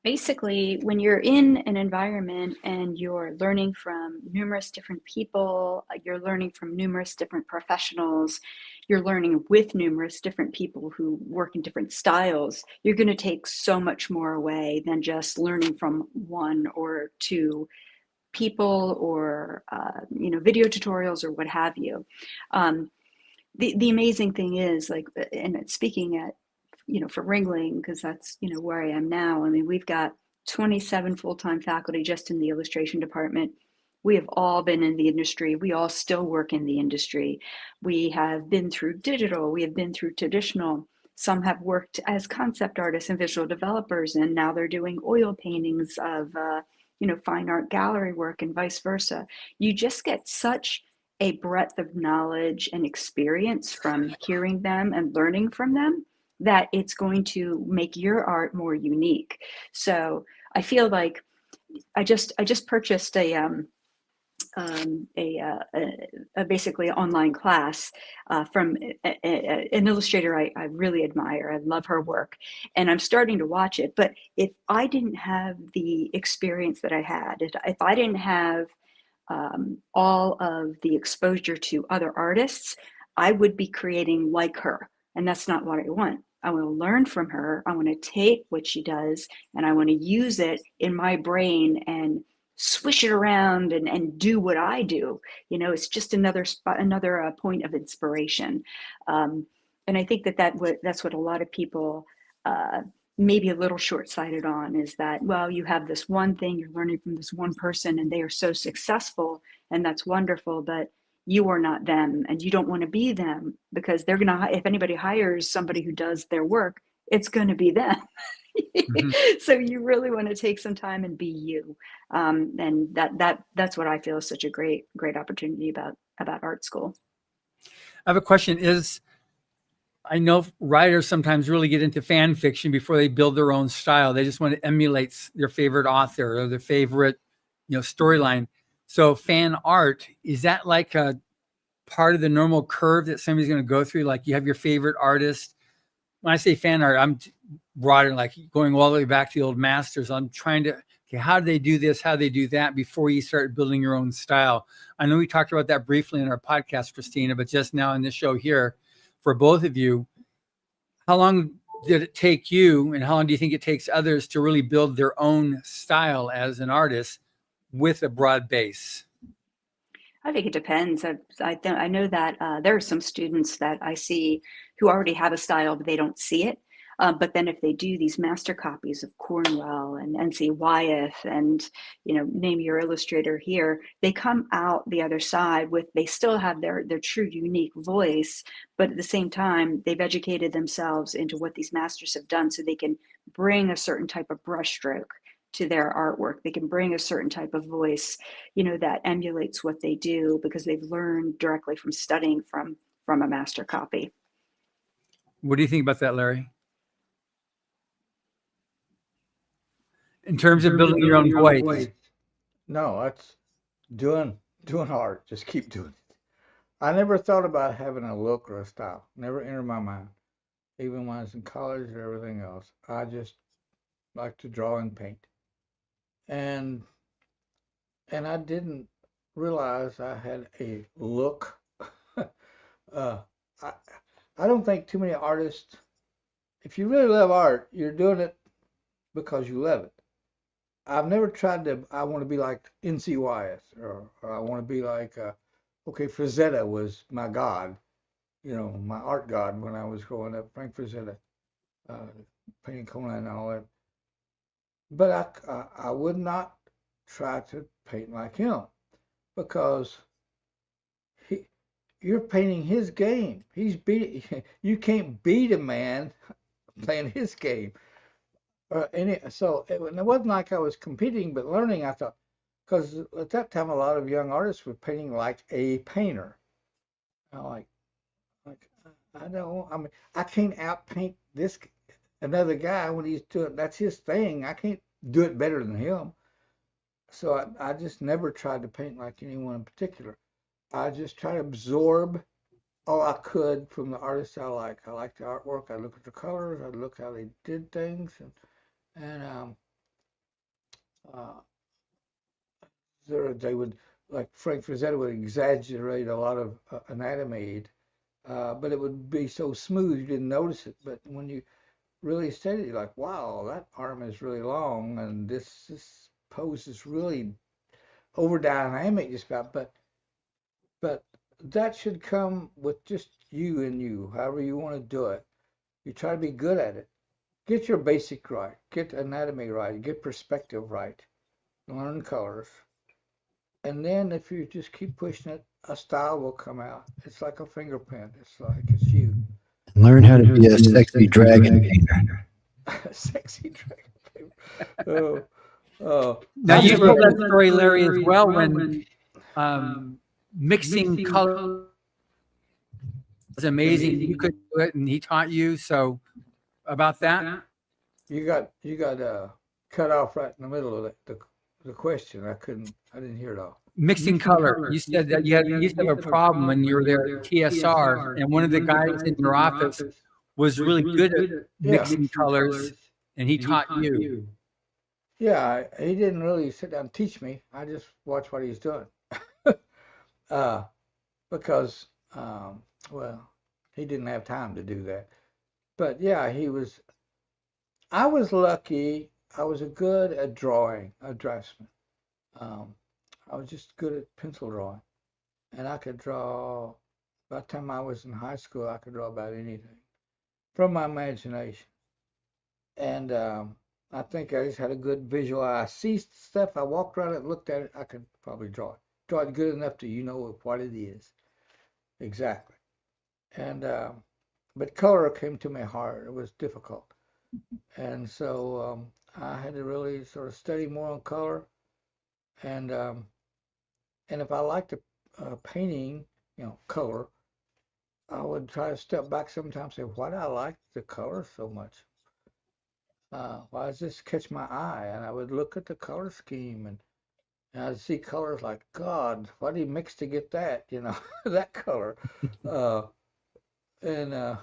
Basically, when you're in an environment and you're learning from numerous different people, you're learning from numerous different professionals, you're learning with numerous different people who work in different styles, you're going to take so much more away than just learning from one or two people or video tutorials or what have you. The amazing thing is, like, and speaking at for Ringling, because that's where I am now. I mean, we've got 27 full-time faculty just in the illustration department. We have all been in the industry. We all still work in the industry. We have been through digital. We have been through traditional. Some have worked as concept artists and visual developers, and now they're doing oil paintings of fine art gallery work and vice versa. You just get such a breadth of knowledge and experience from hearing them and learning from them that it's going to make your art more unique. So I feel like I just purchased a basically online class from an illustrator I really admire. I love her work, and I'm starting to watch it. But if I didn't have the experience that I had, if I didn't have all of the exposure to other artists, I would be creating like her. And that's not what I want. I want to learn from her. I want to take what she does and I want to use it in my brain and swish it around and do what I do. It's just another point of inspiration. And I think that's what a lot of people maybe a little short-sighted on, is that, well, you have this one thing, you're learning from this one person and they are so successful and that's wonderful, but you are not them and you don't want to be them, because they're going to, if anybody hires somebody who does their work, it's going to be them. Mm-hmm. So you really want to take some time and be you. And that's what I feel is such a great opportunity about art school. I have a question. I know writers sometimes really get into fan fiction before they build their own style. They just want to emulate their favorite author or their favorite, storyline. So fan art, is that like a part of the normal curve that somebody's going to go through? Like you have your favorite artist. When I say fan art, I'm broader, like going all the way back to the old masters. I'm trying to, okay, how do they do this? How do they do that before you start building your own style? I know we talked about that briefly in our podcast, Christina, but just now in this show here, for both of you, how long did it take you and how long do you think it takes others to really build their own style as an artist with a broad base? I think it depends. I know that there are some students that I see who already have a style, but they don't see it. But then if they do these master copies of Cornwell and N.C. Wyeth and, name your illustrator here, they come out the other side they still have their true unique voice, but at the same time, they've educated themselves into what these masters have done so they can bring a certain type of brushstroke to their artwork. They can bring a certain type of voice, that emulates what they do because they've learned directly from studying from a master copy. What do you think about that, Larry? In terms of building your own voice? No, that's doing art. Just keep doing it. I never thought about having a look or a style. Never entered my mind. Even when I was in college or everything else. I just like to draw and paint. And I didn't realize I had a look. I don't think too many artists, if you really love art, you're doing it because you love it. I've never tried I want to be like N.C. Wyeth or I want to be like, Frazetta was my god, my art god when I was growing up, Frank Frazetta, painting Conan and all that. But I would not try to paint like him because you're painting his game. You can't beat a man playing his game. So it wasn't like I was competing, but learning. I thought, because at that time a lot of young artists were painting like a painter. I I can't outpaint this another guy when he's doing, that's his thing. I can't do it better than him. So I just never tried to paint like anyone in particular. I just try to absorb all I could from the artists I like. I like the artwork. I look at the colors. I look how they did things, and uh, they would, like Frank Frazetta would exaggerate a lot of anatomy, but it would be so smooth you didn't notice it. But when you really study it, you're like, wow, that arm is really long, and this pose is really over dynamic just about. But that should come with just you and you, however you want to do it. You try to be good at it. Get your basic right. Get anatomy right. Get perspective right. Learn colors. And then if you just keep pushing it, a style will come out. It's like a fingerprint. It's like it's you. Learn how to be a sexy dragon painter. Sexy dragon painter. Oh, oh. Now I've you never. told that story, Larry, as well, when mixing color was amazing. You could do it, and he taught you. So about that, You got cut off right in the middle of the question. I didn't hear it all. mixing color. You said that you used to have a problem when you were there at TSR, and one of the guys in your office was really good at mixing colors, and he taught you. Yeah, he didn't really sit down and teach me. I just watched what he was doing. Because, well, he didn't have time to do that. But yeah, I was lucky. I was good at drawing, a draftsman. I was just good at pencil drawing. And I could draw, by the time I was in high school, I could draw about anything from my imagination. And I think I just had a good visual eye. I see stuff, I walked around it, looked at it, I could probably draw it. Draw it good enough to you know what it is. Exactly. And but color came to me hard. It was difficult. And so I had to really sort of study more on color. And if I liked a painting, color, I would try to step back sometimes and say, why do I like the color so much? Why does this catch my eye? And I would look at the color scheme and I'd see colors like, God, what do you mix to get that? That color. And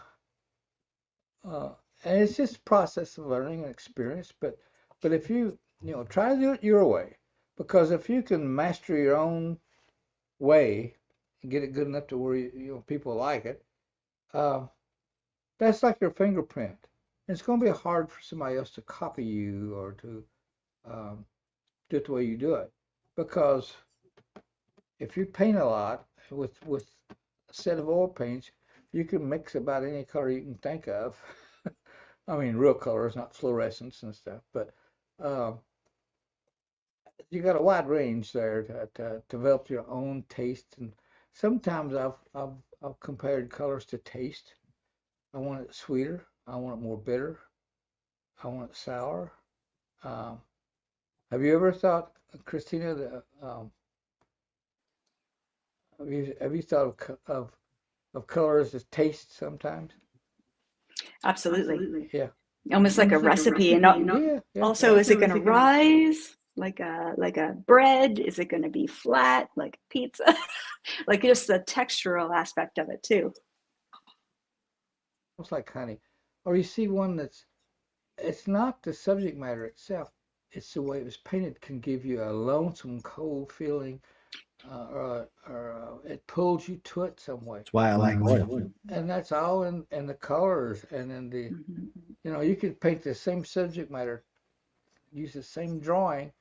it's just a process of learning and experience. But if you try to do it your way, because if you can master your own way and get it good enough to where people like it, that's like your fingerprint. It's going to be hard for somebody else to copy you or to do it the way you do it, because if you paint a lot with a set of oil paints, you can mix about any color you can think of. I mean, real colors, not fluorescents and stuff, but you got a wide range there to develop your own taste. And sometimes I've compared colors to taste. I want it sweeter. I want it more bitter. I want it sour. Have you ever thought, Christina, that have you thought of colors as taste sometimes? Absolutely. Yeah. Almost like a recipe. And Yeah. also, is it going to rise like a bread? Is it going to be flat like pizza? Like just the textural aspect of it too. Almost like honey. Or you see one it's not the subject matter itself, it's the way it was painted can give you a lonesome, cold feeling, or it pulls you to it some way. That's why I like oil. And that's all in the colors and in the, you could paint the same subject matter, use the same drawing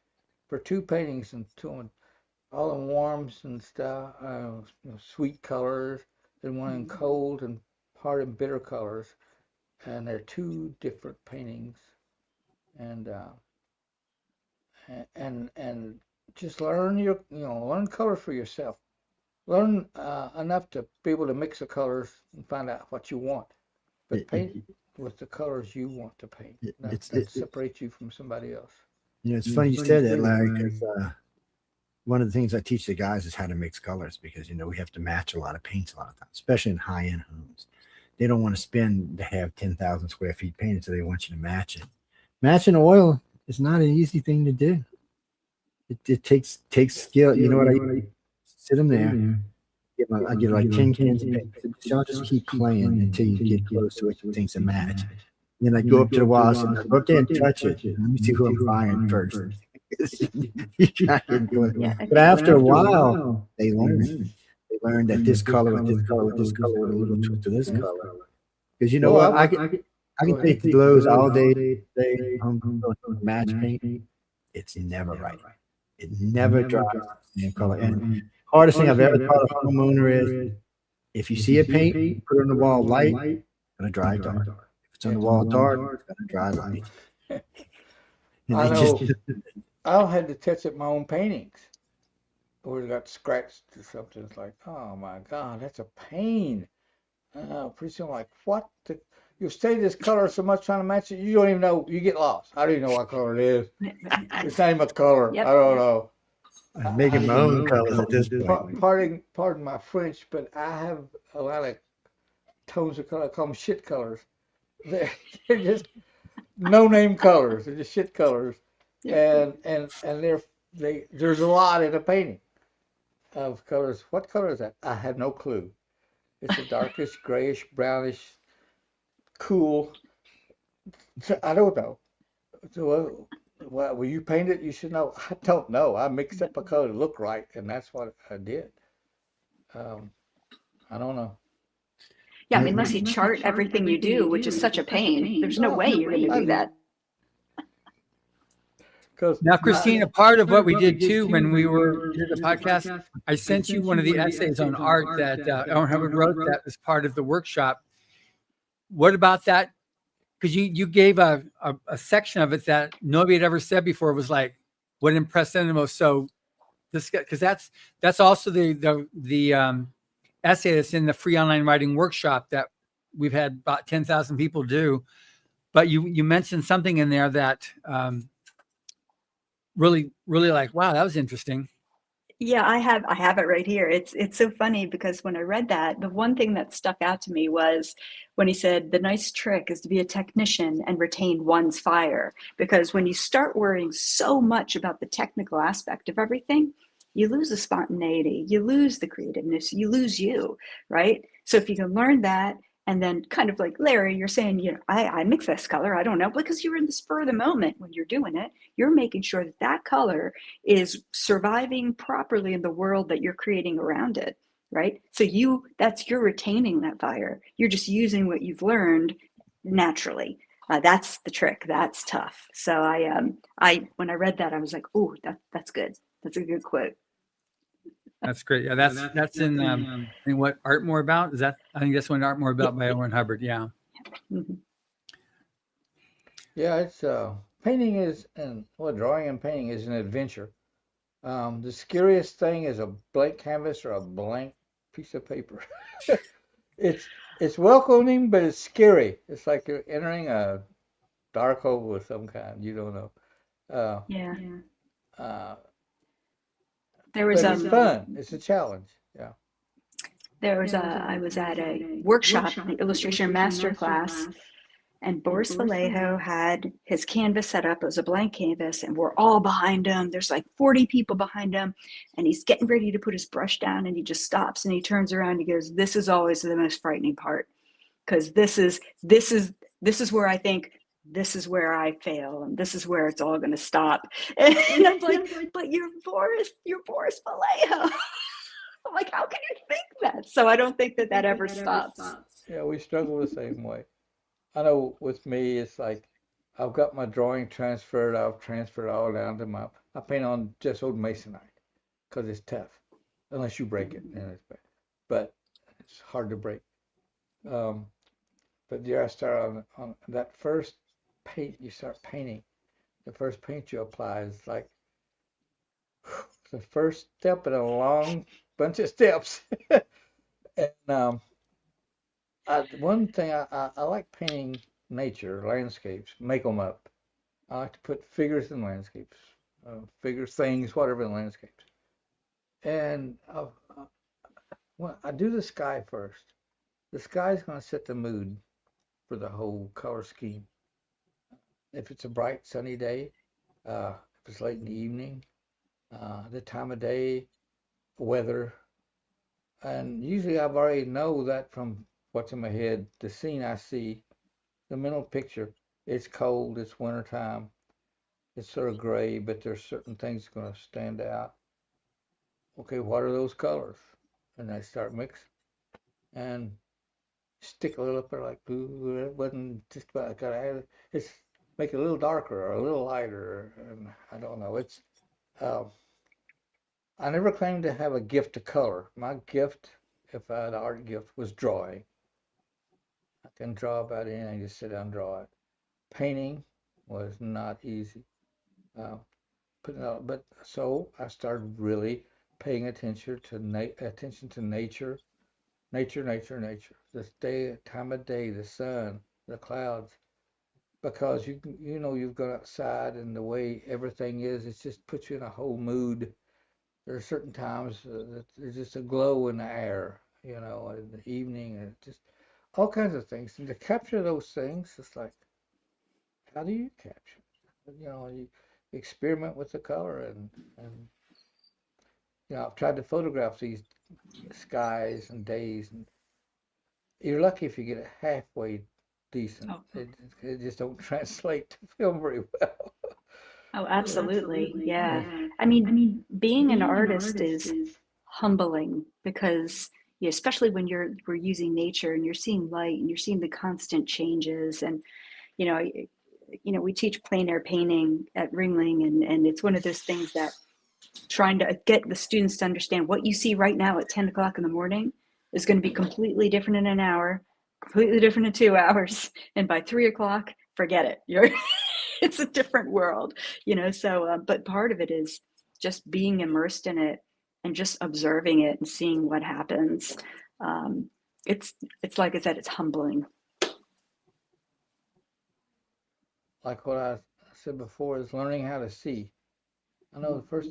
for two paintings and all in warms and stuff, sweet colors, and one in cold and hard and bitter colors. And they're two different paintings, and just learn learn colors for yourself. Learn enough to be able to mix the colors and find out what you want, but paint with the colors you want to paint. That separates you from somebody else. It's funny you said that, Larry, because one of the things I teach the guys is how to mix colors, because we have to match a lot of paints a lot of times, especially in high-end homes. They don't want to spend to have 10,000 square feet painted, so they want you to match it. Matching oil is not an easy thing to do. It takes skill. You know what I sit them there, I give like 10 cans of paint. So y'all just keep playing until you get close to what you think's a match. And then I go up to the wall. I said, now go up there and touch it. Let me see who I'm firing first. You try getting close. Yeah. But after a while, they learn. They learn that this color with this color with this color with a little twist to this color. Because you know Well, what? I can take the glows all day. Match paint. It's never right. It never dries the same color. And hardest thing I've ever taught a homeowner is if you see a paint, put it on the wall light, it's gonna dry dark. If it's on the wall dark, it's gonna dry light. And I they know. just I had to touch up my own paintings, or it got scratched or something. It's like, oh my God, that's a pain. Pretty soon, I'm like, what? You stay this color so much trying to match it, you don't even know. You get lost. I don't even know what color it is. It's not even a color. Yep. I don't know. I'm making my own colors at this point. Pardon my French, but I have a lot of tones of color. I call them shit colors. They're just no-name colors. They're just shit colors, and there's a lot in a painting of colors. What color is that? I have no clue. It's a darkish, grayish, brownish, cool. I don't know. So, well, you paint it, you should know. I don't know. I mixed up a color to look right, and that's what I did. I don't know. Yeah, I mean, unless you chart everything you do, which is such a pain, there's no way you're going to do that. Now, Christina, part of what we did too when we were did the podcast, I sent you one of the essays on art that Elmore Hubbard wrote that was part of the workshop. What about that? Because you gave a section of it that nobody had ever said before, was like what impressed them the most. So this, because that's also the essay that's in the free online writing workshop that we've had about 10,000 people do. But you mentioned something in there that really like, wow, that was interesting. Yeah, I have it right here. It's so funny because when I read that, the one thing that stuck out to me was when he said the nice trick is to be a technician and retain one's fire. Because when you start worrying so much about the technical aspect of everything, you lose the spontaneity, you lose the creativeness, you lose you, right? So if you can learn that, and then kind of like Larry, you're saying, you know, I mix this color, I don't know, because you're in the spur of the moment when you're doing it, you're making sure that that color is surviving properly in the world that you're creating around it, right? So you're retaining that fire. You're just using what you've learned naturally. That's the trick. That's tough. So I when I read that, I was like, oh, that's good. That's a good quote. That's great. Yeah, that's in what Art More About? Is that, I think that's one Art More About by Elmore Hubbard. Yeah. Mm-hmm. Yeah, it's painting is, and drawing and painting is an adventure. The scariest thing is a blank canvas or a blank piece of paper. It's welcoming, but it's scary. It's like you're entering a dark hole of some kind. You don't know. Yeah. There was it's fun. It's a challenge. Yeah. I was at a workshop, the illustration masterclass, and Boris Vallejo had his canvas set up. It was a blank canvas, and we're all behind him. There's like 40 people behind him, and he's getting ready to put his brush down, and he just stops and he turns around and he goes, "This is always the most frightening part, because this is where I think this is where I fail, and this is where it's all going to stop." And I'm like, "But you're Boris Vallejo." I'm like, how can you think that? So I don't think that ever stops. Yeah, we struggle the same way. I know with me, it's like I've got my drawing transferred. I've transferred all down to I paint on just old masonite because it's tough, unless you break it, and it's bad. But it's hard to break. But yeah, I start on that first paint. You start painting. The first paint you apply is like the first step in a long bunch of steps. And one thing I like painting nature, landscapes, make them up. I like to put figures in landscapes, figures, things, whatever in landscapes. And well, I do the sky first. The sky is going to set the mood for the whole color scheme. If it's a bright sunny day, if it's late in the evening, the time of day, weather, And usually I've already know that from what's in my head, the scene I see, the mental picture. It's cold, it's wintertime, it's sort of gray, but there's certain things going to stand out. Okay, what are those colors? And I start mixing and stick a little up there like, ooh, it wasn't just about, I gotta add it. It's make it a little darker or a little lighter. And I don't know. Um, I never claimed to have a gift to color. My gift, if I had an art gift, was drawing. I can draw about anything, just sit down and draw it. Painting was not easy. Uh, but so I started really paying attention to nature, nature. This day, time of day, the sun, the clouds, because you've gone outside and the way everything is, it just puts you in a whole mood. There are certain times that there's just a glow in the air, in the evening, and just all kinds of things. And to capture those things, it's like, how do you capture it? You experiment with the color, and I've tried to photograph these skies and days, and you're lucky if you get it halfway decent. Oh, It just don't translate to film very well. oh, absolutely. Yeah. Yeah. I mean, being an artist is humbling because especially when we're using nature and you're seeing light and you're seeing the constant changes and you know we teach plein air painting at Ringling, and it's one of those things that trying to get the students to understand what you see right now at 10 o'clock in the morning is going to be completely different in an hour, completely different in 2 hours, and by 3 o'clock, forget it. It's a different world, so but part of it is just being immersed in it and just observing it and seeing what happens. um, it's like I said, it's humbling. Like what I said before, is learning how to see. I know the first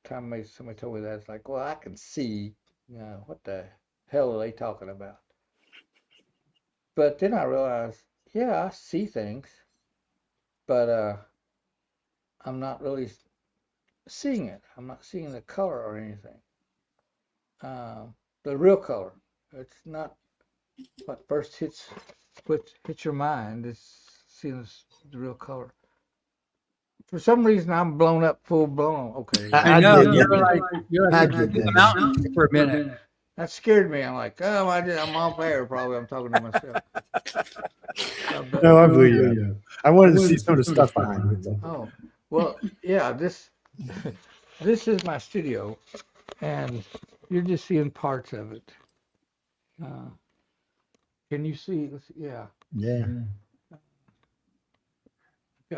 time somebody told me that, it's like, well, I can see. What the hell are they talking about? But then I realized, yeah, I see things, but I'm not really seeing it. I'm not seeing the color or anything. Uh, the real color. It's not what first hits your mind. It's seeing the real color. For some reason, I'm blown up, full blown. Okay, I I know did you're that. like you're I like did in the that. mountains for a minute. that scared me. I'm like, oh, I'm off air. Probably, I'm talking to myself. No, I believe you. I wanted to see some of the stuff behind it. Oh, well, yeah. This is my studio, and you're just seeing parts of it. Uh, can you see? Yeah. Yeah.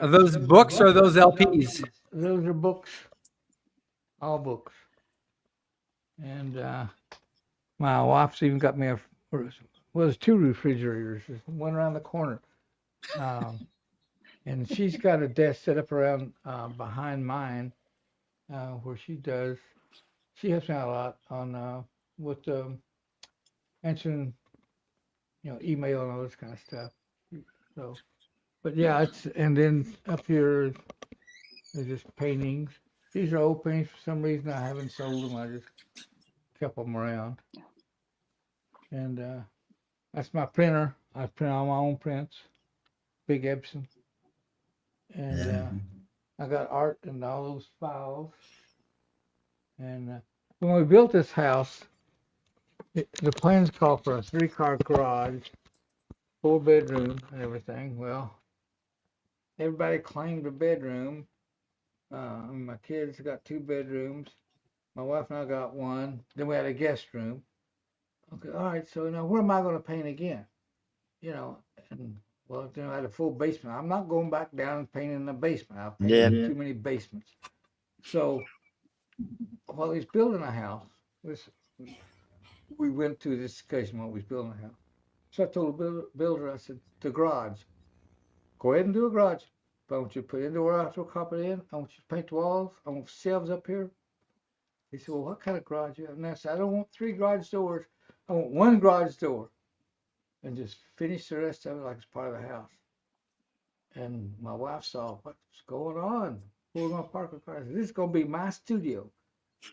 Are those books or those LPs? Those are books, all books. And my wife's even got me there's two refrigerators. There's one around the corner. And she's got a desk set up around behind mine where she helps me out a lot on with answering, email and all this kind of stuff. So, but yeah, and then up here, there's just paintings. These are old paintings. For some reason, I haven't sold them. I just kept them around. And that's my printer. I print all my own prints, Big Epson. And Yeah. I got art in all those files. And when we built this house, the plans call for a 3-car garage, 4-bedroom, and everything. Well, everybody claimed a bedroom. My kids got 2 bedrooms. My wife and I got one. Then we had a guest room. Okay, all right. So now, where am I going to paint again? And well, I had a full basement. I'm not going back down and painting in the basement. I've painted too many basements. So while he's building a house, we went through this discussion while we was building a house. So I told the builder, I said, the garage, go ahead and do a garage. But I want you to put indoor outdoor carpet in. I want you to paint the walls. I want shelves up here. He said, well, what kind of garage you have? And I said, I don't want 3 garage doors. I want 1 garage door. And just finish the rest of it like it's part of the house. And my wife saw what's going on. Who are we going to park a car? I said, this is going to be my studio.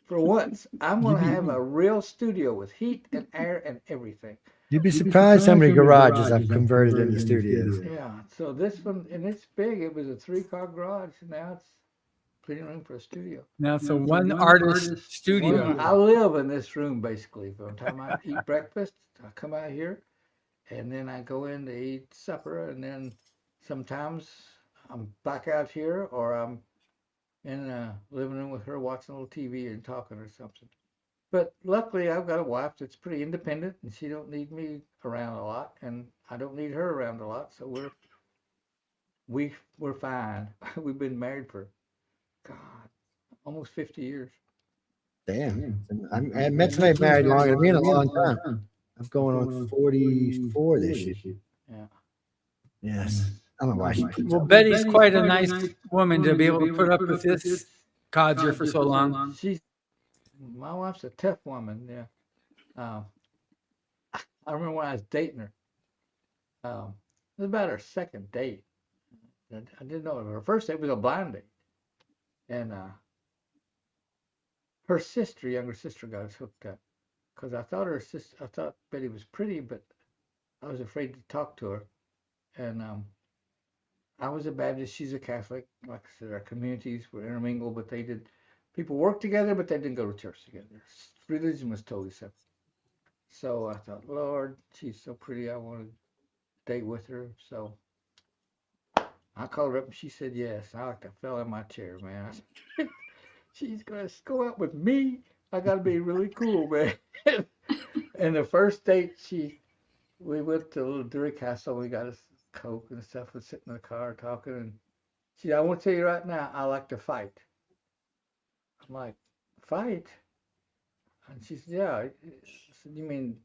For once, I'm going to have a real studio with heat and air and everything. You'd be surprised how many garages I've converted into studios. Yeah. So this one, and it's big. It was a 3-car garage. And now it's plenty of room for a studio. Now, so one artist studio. Well, I live in this room basically. From the time I eat breakfast, I come out here, and then I go in to eat supper, and then sometimes I'm back out here, or I'm in the living room with her watching a little TV and talking or something. But luckily, I've got a wife that's pretty independent, and she don't need me around a lot, and I don't need her around a lot. So we're fine. We've been married for, God, almost 50 years. Damn. I met somebody married longer than me in a long time. I'm going on 44 this year. Yeah. Yes. I don't know why she. Well, Betty's quite a nice woman to be able to put up with this codger for so long. My wife's a tough woman. Yeah. I remember when I was dating her. It was about her second date. I didn't know her first date was a blind date, and her sister, younger sister, got us hooked up because I thought Betty was pretty, but I was afraid to talk to her, and I was a Baptist, she's a Catholic. Like I said, our communities were intermingled, but people worked together, but they didn't go to church together. Religion was totally separate. So I thought, Lord, she's so pretty, I want to date with her. So I called her up and she said yes. I like to fell in my chair, man. I said, she's going to go out with me? I got to be really cool, man. And the first date, we went to a little Dairy Castle. We got us Coke and stuff. We're sitting in the car talking. And she said, I want to tell you right now, I like to fight. I'm like, fight? And she said, yeah. I said, you mean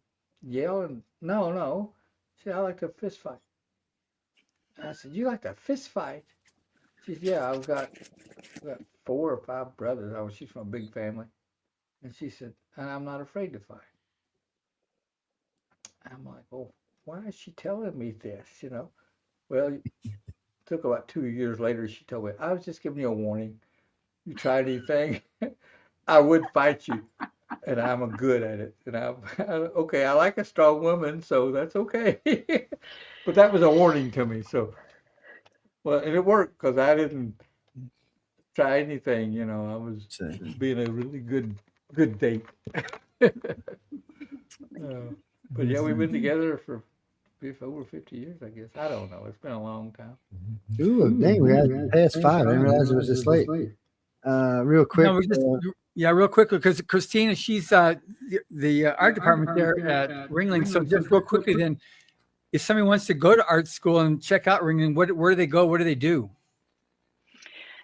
yell? And no. She said, I like to fist fight. And I said, you like to fist fight? She said, yeah, I've got 4 or 5 brothers. She's from a big family. And she said, and I'm not afraid to fight. I'm like, well, why is she telling me this, Well, it took about 2 years later, she told me, I was just giving you a warning. You try anything, I would fight you. And I'm good at it. And okay, I like a strong woman, so that's okay. But that was a warning to me. So, well, and it worked because I didn't try anything, I was being a really good date. But yeah, we've been together for over 50 years, I guess. I don't know. It's been a long time. Ooh, dang, we had past 5. I didn't realize it was this late. Real quick. No, real quickly, because Christina, she's the art department there at Ringling. So just real quickly then, if somebody wants to go to art school and check out Ringling, where do they go? What do they do?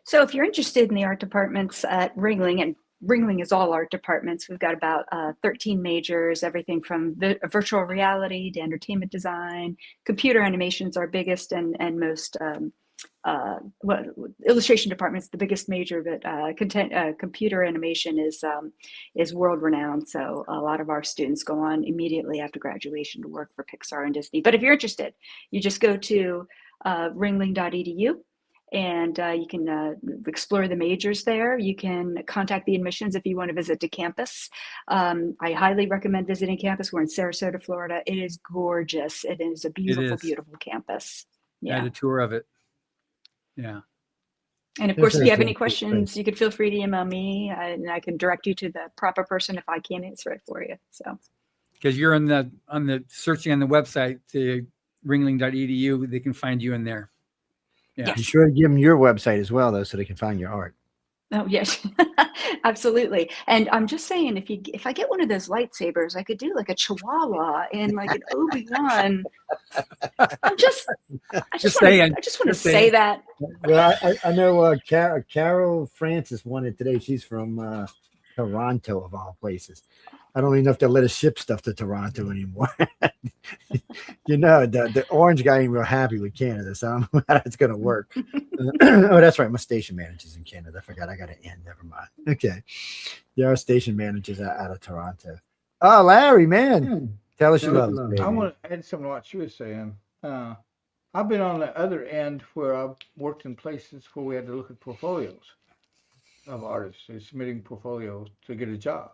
So if you're interested in the art departments at Ringling, and Ringling is all art departments, we've got about 13 majors, everything from virtual reality to entertainment design. Computer animation is our biggest and most illustration department's the biggest major, but computer animation is world renowned. So a lot of our students go on immediately after graduation to work for Pixar and Disney. But if you're interested, you just go to ringling.edu. And you can explore the majors there. You can contact the admissions if you want to visit the campus. I highly recommend visiting campus. We're in Sarasota, Florida. It is gorgeous. It is a beautiful, beautiful campus. Yeah. I had a tour of it. Yeah. And of course, if you have any questions, you could feel free to email me, and I can direct you to the proper person if I can't answer it for you. So, because you're on the searching on the website to ringling.edu, they can find you in there. Yeah. Yes. Be sure to give them your website as well, though, so they can find your art. Oh, yes, absolutely. And I'm just saying, if I get one of those lightsabers, I could do like a Chihuahua and like an Obi-Wan. I just want to say that. Well, I know Carol Francis won it today. She's from Toronto, of all places. I don't even know if they'll let us ship stuff to Toronto anymore. The orange guy ain't real happy with Canada, so I don't know how that's going to work. Oh, that's right. My station manager's in Canada. I forgot. I got to end. Never mind. Okay. Yeah, our station manager's out of Toronto. Oh, Larry, man. Tell us you love us, baby. I want to add something to what she was saying. I've been on the other end where I've worked in places where we had to look at portfolios. of artists who's submitting portfolios to get a job.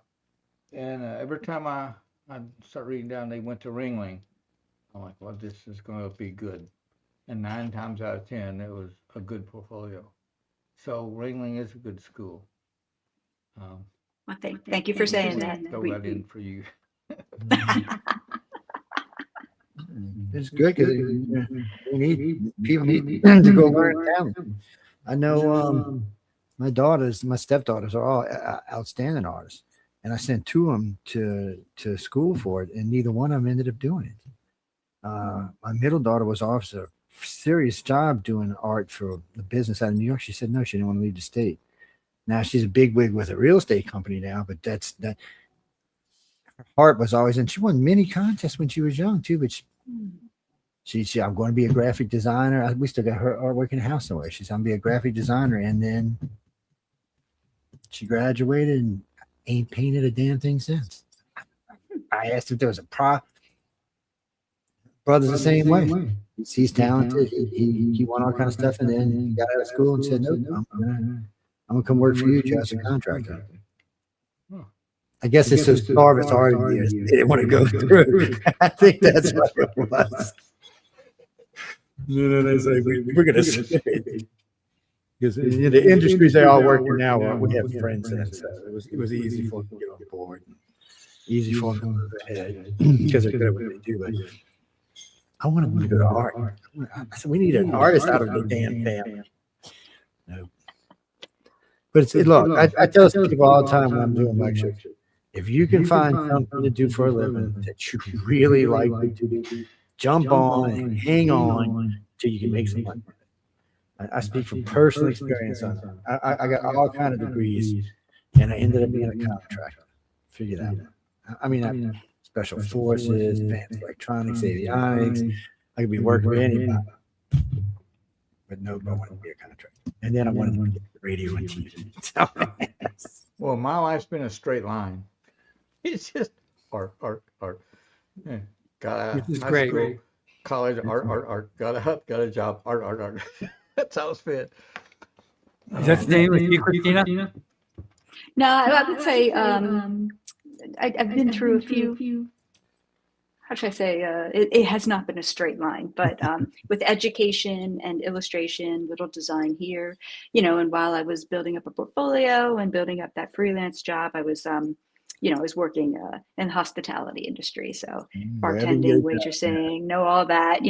And every time I start reading down, they went to Ringling. I'm like, well, this is going to be good. And 9 times out of 10, it was a good portfolio. So Ringling is a good school. Well, thank you for saying that. Throw that in for you. It's good because people need to go learn talent. I know my stepdaughters are all outstanding artists, and I sent 2 of them to school for it, and neither one of them ended up doing it. My middle daughter was offered a serious job doing art for the business out of New York. She said no, she didn't want to leave the state. Now she's a bigwig with a real estate company now, but that her heart was always in. She won many contests when she was young too, but she said, I'm going to be a graphic designer. We still got her artwork in the house somewhere. She said, I'm going to be a graphic designer. And then she graduated and ain't painted a damn thing since. I asked if there was a brother's the same way. He's talented. He won all kind of stuff. And then he got out of school and said, nope, I'm going to come work for you as a contractor. I guess it's so starved art years. They didn't want to go through. I think that's what it was. They say, we're going to say, because in the industries they all work in now, we have friends in it. So it was easy for them to get on board. Easy for them to move ahead because they're good at what they do. But I want them to go to art. I said, we need an artist out of the damn family. No. But look, I tell people all the time when I'm doing lectures, if you can find something to do for a living that you really like to do, jump on and hang on till you can make some money. I speak from personal experience on that. I got all kind of degrees, and I ended up being a contractor. Figure that out. I mean, special forces, advanced electronics, avionics. I could be working with anybody, but no, I wanted to be a contractor. And then I wanted to get the radio and TV. Well, my life's been a straight line. It's just art. Yeah. Got out of high school, college, art. Got out, got a job, art. That's how it's been. Is that the name with you, Christina? No, I would say I've been through a few. How should I say? It has not been a straight line, but with education and illustration, little design here, and while I was building up a portfolio and building up that freelance job, I was, I was working in the hospitality industry. So bartending, waitressing, know all that,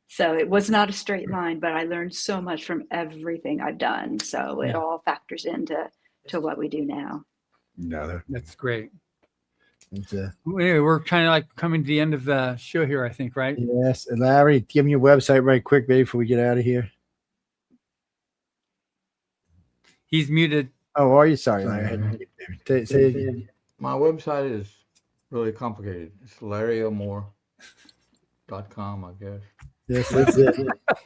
so it was not a straight line, but I learned so much from everything I've done. So it all factors into what we do now. No, that's great. Anyway, we're kind of like coming to the end of the show here, I think, right? Yes. And Larry, give me your website right quick, baby, before we get out of here. He's muted. Oh, are you? Sorry, Larry. Say it again. My website is really complicated. It's LarryElmore.com, I guess. Yes, that's it.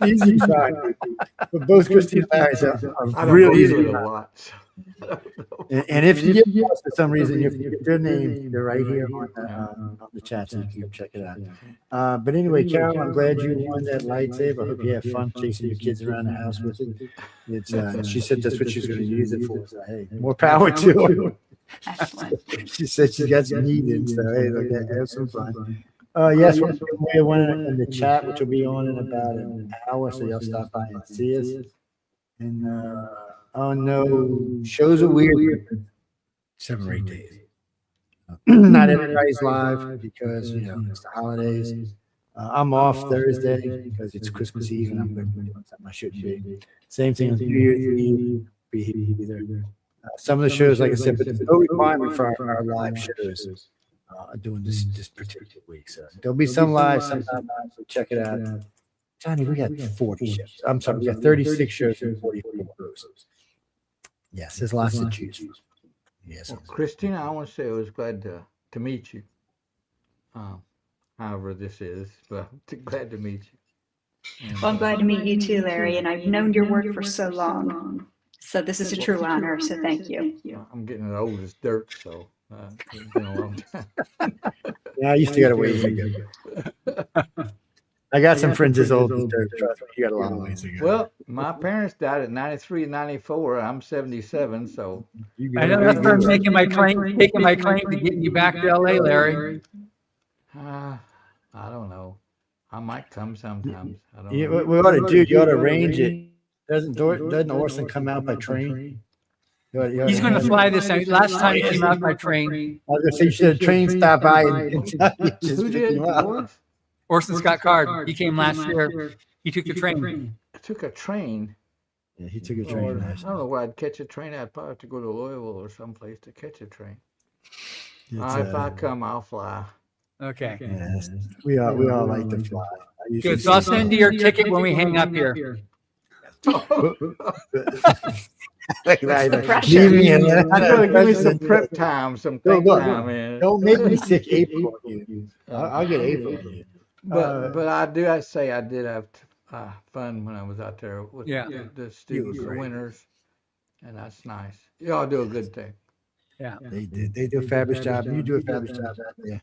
Easy to find. But both Christina and Larry are really easy to find. And if you get lost for some reason, if their names, they're right here on the chat, so you can check it out. But anyway, Carol, I'm glad you won that lightsaber. I hope you have fun chasing your kids around the house with it. It's she said that's what she's going to use it for. So hey, more power to her. She said she's got some heat in, so hey, look, have some fun. Yes, we're one in the chat, which will be on in about an hour, so y'all stop by and see us. And oh no, shows are weird. 7 or 8 days. Not everybody's live because it's the holidays. I'm off Thursday because it's Christmas Eve and I'm going to be doing something I shouldn't be. Same thing on New Year's Eve. Be there. Some of the shows, like I said, but there's no requirement for our live shows doing this particular week. So there'll be some live, some not live. So check it out. Johnny, we got 40 shows. I'm sorry, we got 36 shows and 44 posts. Yes, there's lots to choose from. Yes. Well, Christina, I want to say I was glad to meet you. However this is, but glad to meet you. Well, I'm glad to meet you too, Larry, and I've known your work for so long. So this is a true honor, so thank you. I'm getting as old as dirt, so it's been a long time. Yeah, I used to get a ways ago. I got some friends as old as dirt. Trust me, you got a long ways to go. Well, my parents died at 93 and 94. I'm 77, so I know that's why I'm taking my claim to getting you back to LA, Larry. I don't know. I might come sometimes. I don't Yeah, know. what we ought to do, you ought to arrange it. Doesn't Orson come out by train? He's going to fly this out. Last time he came out by train. I was going to say, you should have train stop by and just Who pick did? him up. Boris? Orson Scott Card. He came last year. He took the train. I took a train. Yeah, he took a train. Lord, I last don't know where I'd catch a train. I'd probably have to go to Louisville or someplace to catch a train. If I come, I'll fly. Okay. Yes, we all like to fly. Good. So I'll send you your ticket when we hang up here. Leave me in there. Give me some prep time, some think time, man. Don't make me sick April. I'll get April. But I did have fun when I was out there with the students, the winners, and that's nice. Y'all do a good thing. Yeah, they do a fabulous job. You do a fabulous job out there.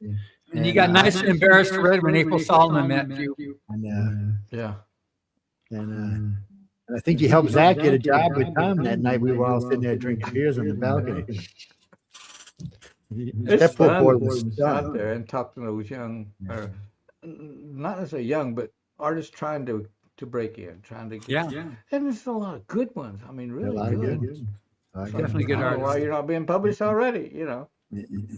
And you got nice and embarrassed red when April Solomon met you. And yeah, and I think you helped Zach get a job with Tom that night. We were all sitting there drinking beers on the balcony. That poor boy was out there and talking to those young, or not necessarily young, but artists trying to break in, trying to get. Yeah. And there's a lot of good ones. I mean, really good. Definitely good artists. Why you're not being published already? You know.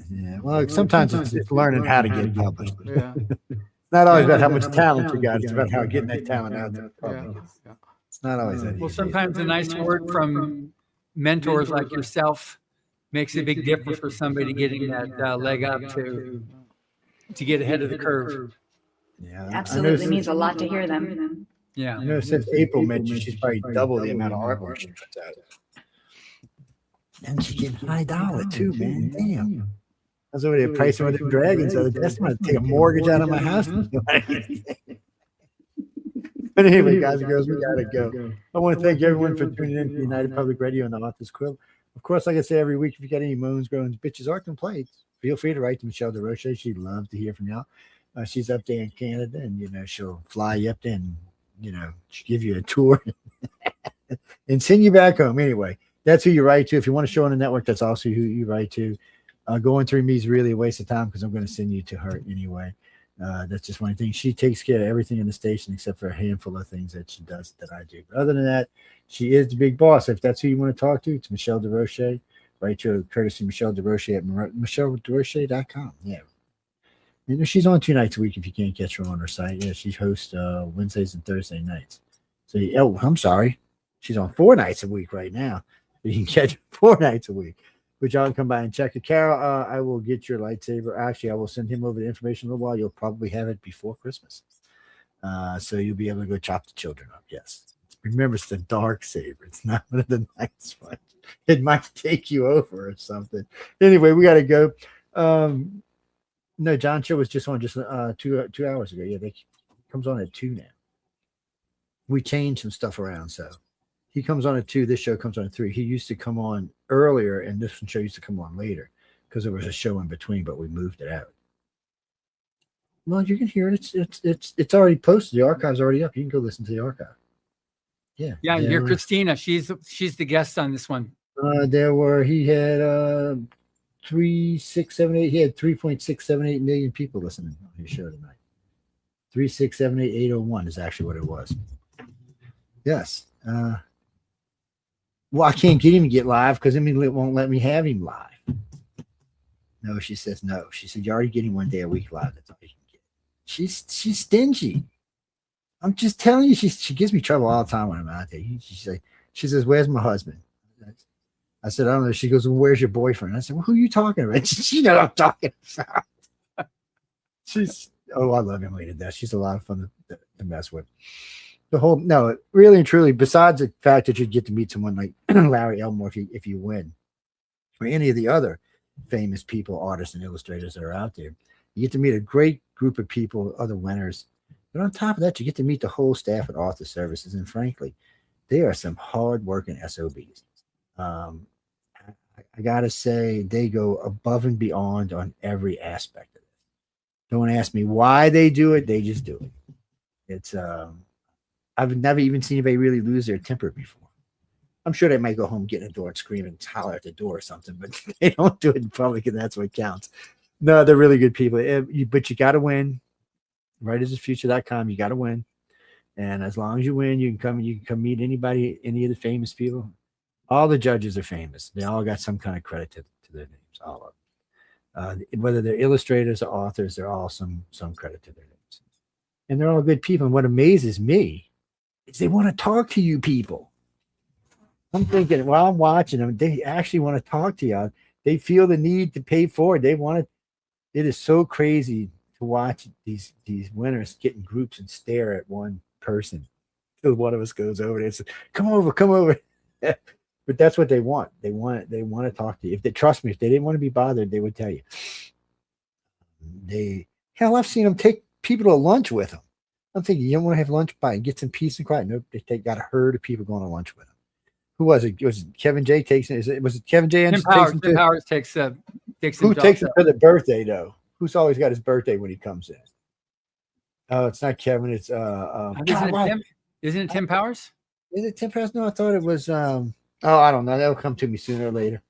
Yeah. Well, sometimes it's learning how to get published. Yeah. It's not always about how much talent you got. It's about how getting that talent out to the public. Yeah. It's not always that easy. Well, sometimes a nice word from mentors like yourself makes a big difference for somebody getting that leg up to get ahead of the curve. Yeah, Absolutely means a lot to hear them. Yeah. I know since April met you, she's probably double the amount of artwork she puts out. And she's getting high dollar too, man. Damn. I was over there pricing with the dragons. That's going to take a mortgage out of my house. But anyway, guys and girls, we got to go. I want to thank everyone for tuning in to United Public Radio and the Authors Quill. Of course, like I say every week, if you got any moans, groans, bitches, or complaints, feel free to write to Michelle DeRoche. She'd love to hear from y'all. She's up there in Canada, and she'll fly you up there and she'll give you a tour and send you back home. Anyway, that's who you write to. If you want to show on the network, that's also who you write to. Going through me is really a waste of time because I'm going to send you to her anyway. That's just one thing. She takes care of everything in the station except for a handful of things that she does that I do. But other than that, she is the big boss. If that's who you want to talk to, it's Michelle DeRoche. Write to her, courtesy Michelle DeRoche at michellederoche.com. Yeah. She's on 2 nights a week if you can't catch her on her site. Yeah, she hosts Wednesdays and Thursday nights. So, I'm sorry. She's on 4 nights a week right now. You can catch her 4 nights a week. But y'all can come by and check it. Carol, I will get your lightsaber. Actually, I will send him over the information in a little while. You'll probably have it before Christmas. So you'll be able to go chop the children up. Yes. Remember, it's the dark saber. It's not one of the nice ones. It might take you over or something. Anyway, we got to go. No, John Show was just on 2 hours ago. Yeah, comes on at 2 now. We changed some stuff around, so he comes on at 2. This show comes on at 3. He used to come on earlier, and this show used to come on later because there was a show in between, but we moved it out. Well, you can hear it. It's already posted. The archive's already up. You can go listen to the archive. Yeah. Yeah, you're Christina. She's the guest on this one. He had 3.678 million people listening on his show tonight. 3,678,801 is actually what it was. Yes. Well, I can't get him to get live because it won't let me have him live. No, she says no. She said, you're already getting 1 day a week live. That's all you can get. She's stingy. I'm just telling you, she gives me trouble all the time when I'm out there. She says, where's my husband? I said, I don't know. She goes, well, where's your boyfriend? I said, well, who are you talking about? She knows I'm talking about. I love Emily to death. She's a lot of fun to mess with. Really and truly, besides the fact that you get to meet someone like Larry Elmore if you win, or any of the other famous people, artists, and illustrators that are out there, you get to meet a great group of people, other winners. But on top of that, you get to meet the whole staff at Author Services. And frankly, they are some hard-working SOBs. I got to say, they go above and beyond on every aspect of it. Don't ask me why they do it. They just do it. It's I've never even seen anybody really lose their temper before. I'm sure they might go home, get in the door and scream and holler at the door or something, but they don't do it in public, and that's what counts. No, they're really good people. But you got to win. writersfuture.com. You got to win. And as long as you win, you can come meet anybody, any of the famous people. All the judges are famous. They all got some kind of credit to their names, all of them. Whether they're illustrators or authors, they're all some credit to their names. And they're all good people. And what amazes me is they want to talk to you people. I'm thinking, while I'm watching them, they actually want to talk to you. They feel the need to pay forward. They want to. It is so crazy to watch these winners get in groups and stare at one person till one of us goes over there and says, come over. But that's what they want. They want to talk to you. If they trust me, if they didn't want to be bothered, they would tell you. I've seen them take people to lunch with them. I'm thinking, you don't want to have lunch by and get some peace and quiet. Nope, they got a herd of people going to lunch with them. Who was it? Was it Kevin J takes it? Was it Kevin J? Tim Powers takes who takes it for the birthday though? Who's always got his birthday when he comes in? Oh, it's not Kevin. It's Isn't it Tim Powers? Is it Tim Powers? No, I thought it was I don't know. That'll come to me sooner or later.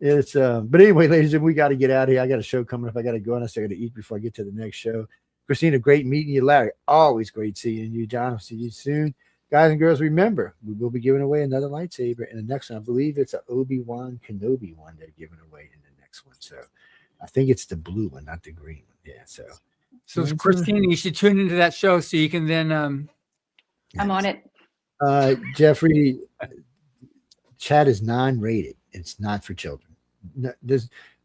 It's but anyway, ladies, we got to get out of here. I got a show coming up. I got to go and I still got to eat before I get to the next show. Christina, great meeting you. Larry, always great seeing you. John, I'll see you soon. Guys and girls, remember, we will be giving away another lightsaber. And the next one, I believe it's an Obi-Wan Kenobi one they're giving away in the next one. So I think it's the blue one, not the green one. Yeah. So Christina, you should tune into that show so you can then. I'm on it. Jeffrey, chat is non-rated. It's not for children.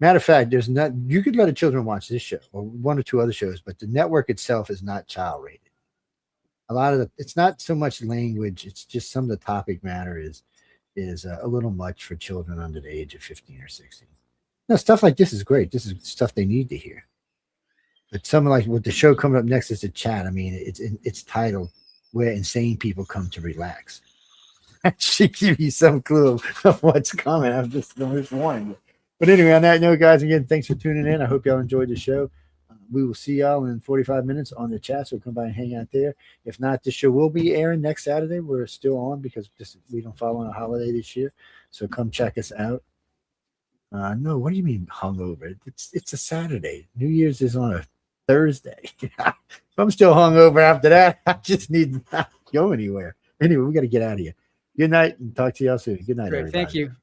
Matter of fact, you could let a children watch this show or one or two other shows, but the network itself is not child rated. A lot of it's not so much language. It's just some of the topic matter is a little much for children under the age of 15 or 16. No, stuff like this is great. This is stuff they need to hear. But something like with the show coming up next is a chat. I mean, it's titled "Where Insane People Come to Relax." That should give you some clue of what's coming. I'm just warning you. But anyway, on that note, guys, again, thanks for tuning in. I hope y'all enjoyed the show. We will see y'all in 45 minutes on the chat, so come by and hang out there. If not, the show will be airing next Saturday. We're still on because we don't fall on a holiday this year, so come check us out. No, what do you mean hungover? It's a Saturday. New Year's is on a Thursday. If I'm still hungover after that, I just need to not go anywhere. Anyway, we got to get out of here. Good night and talk to y'all soon. Good night, Great, everybody. thank you. Okay.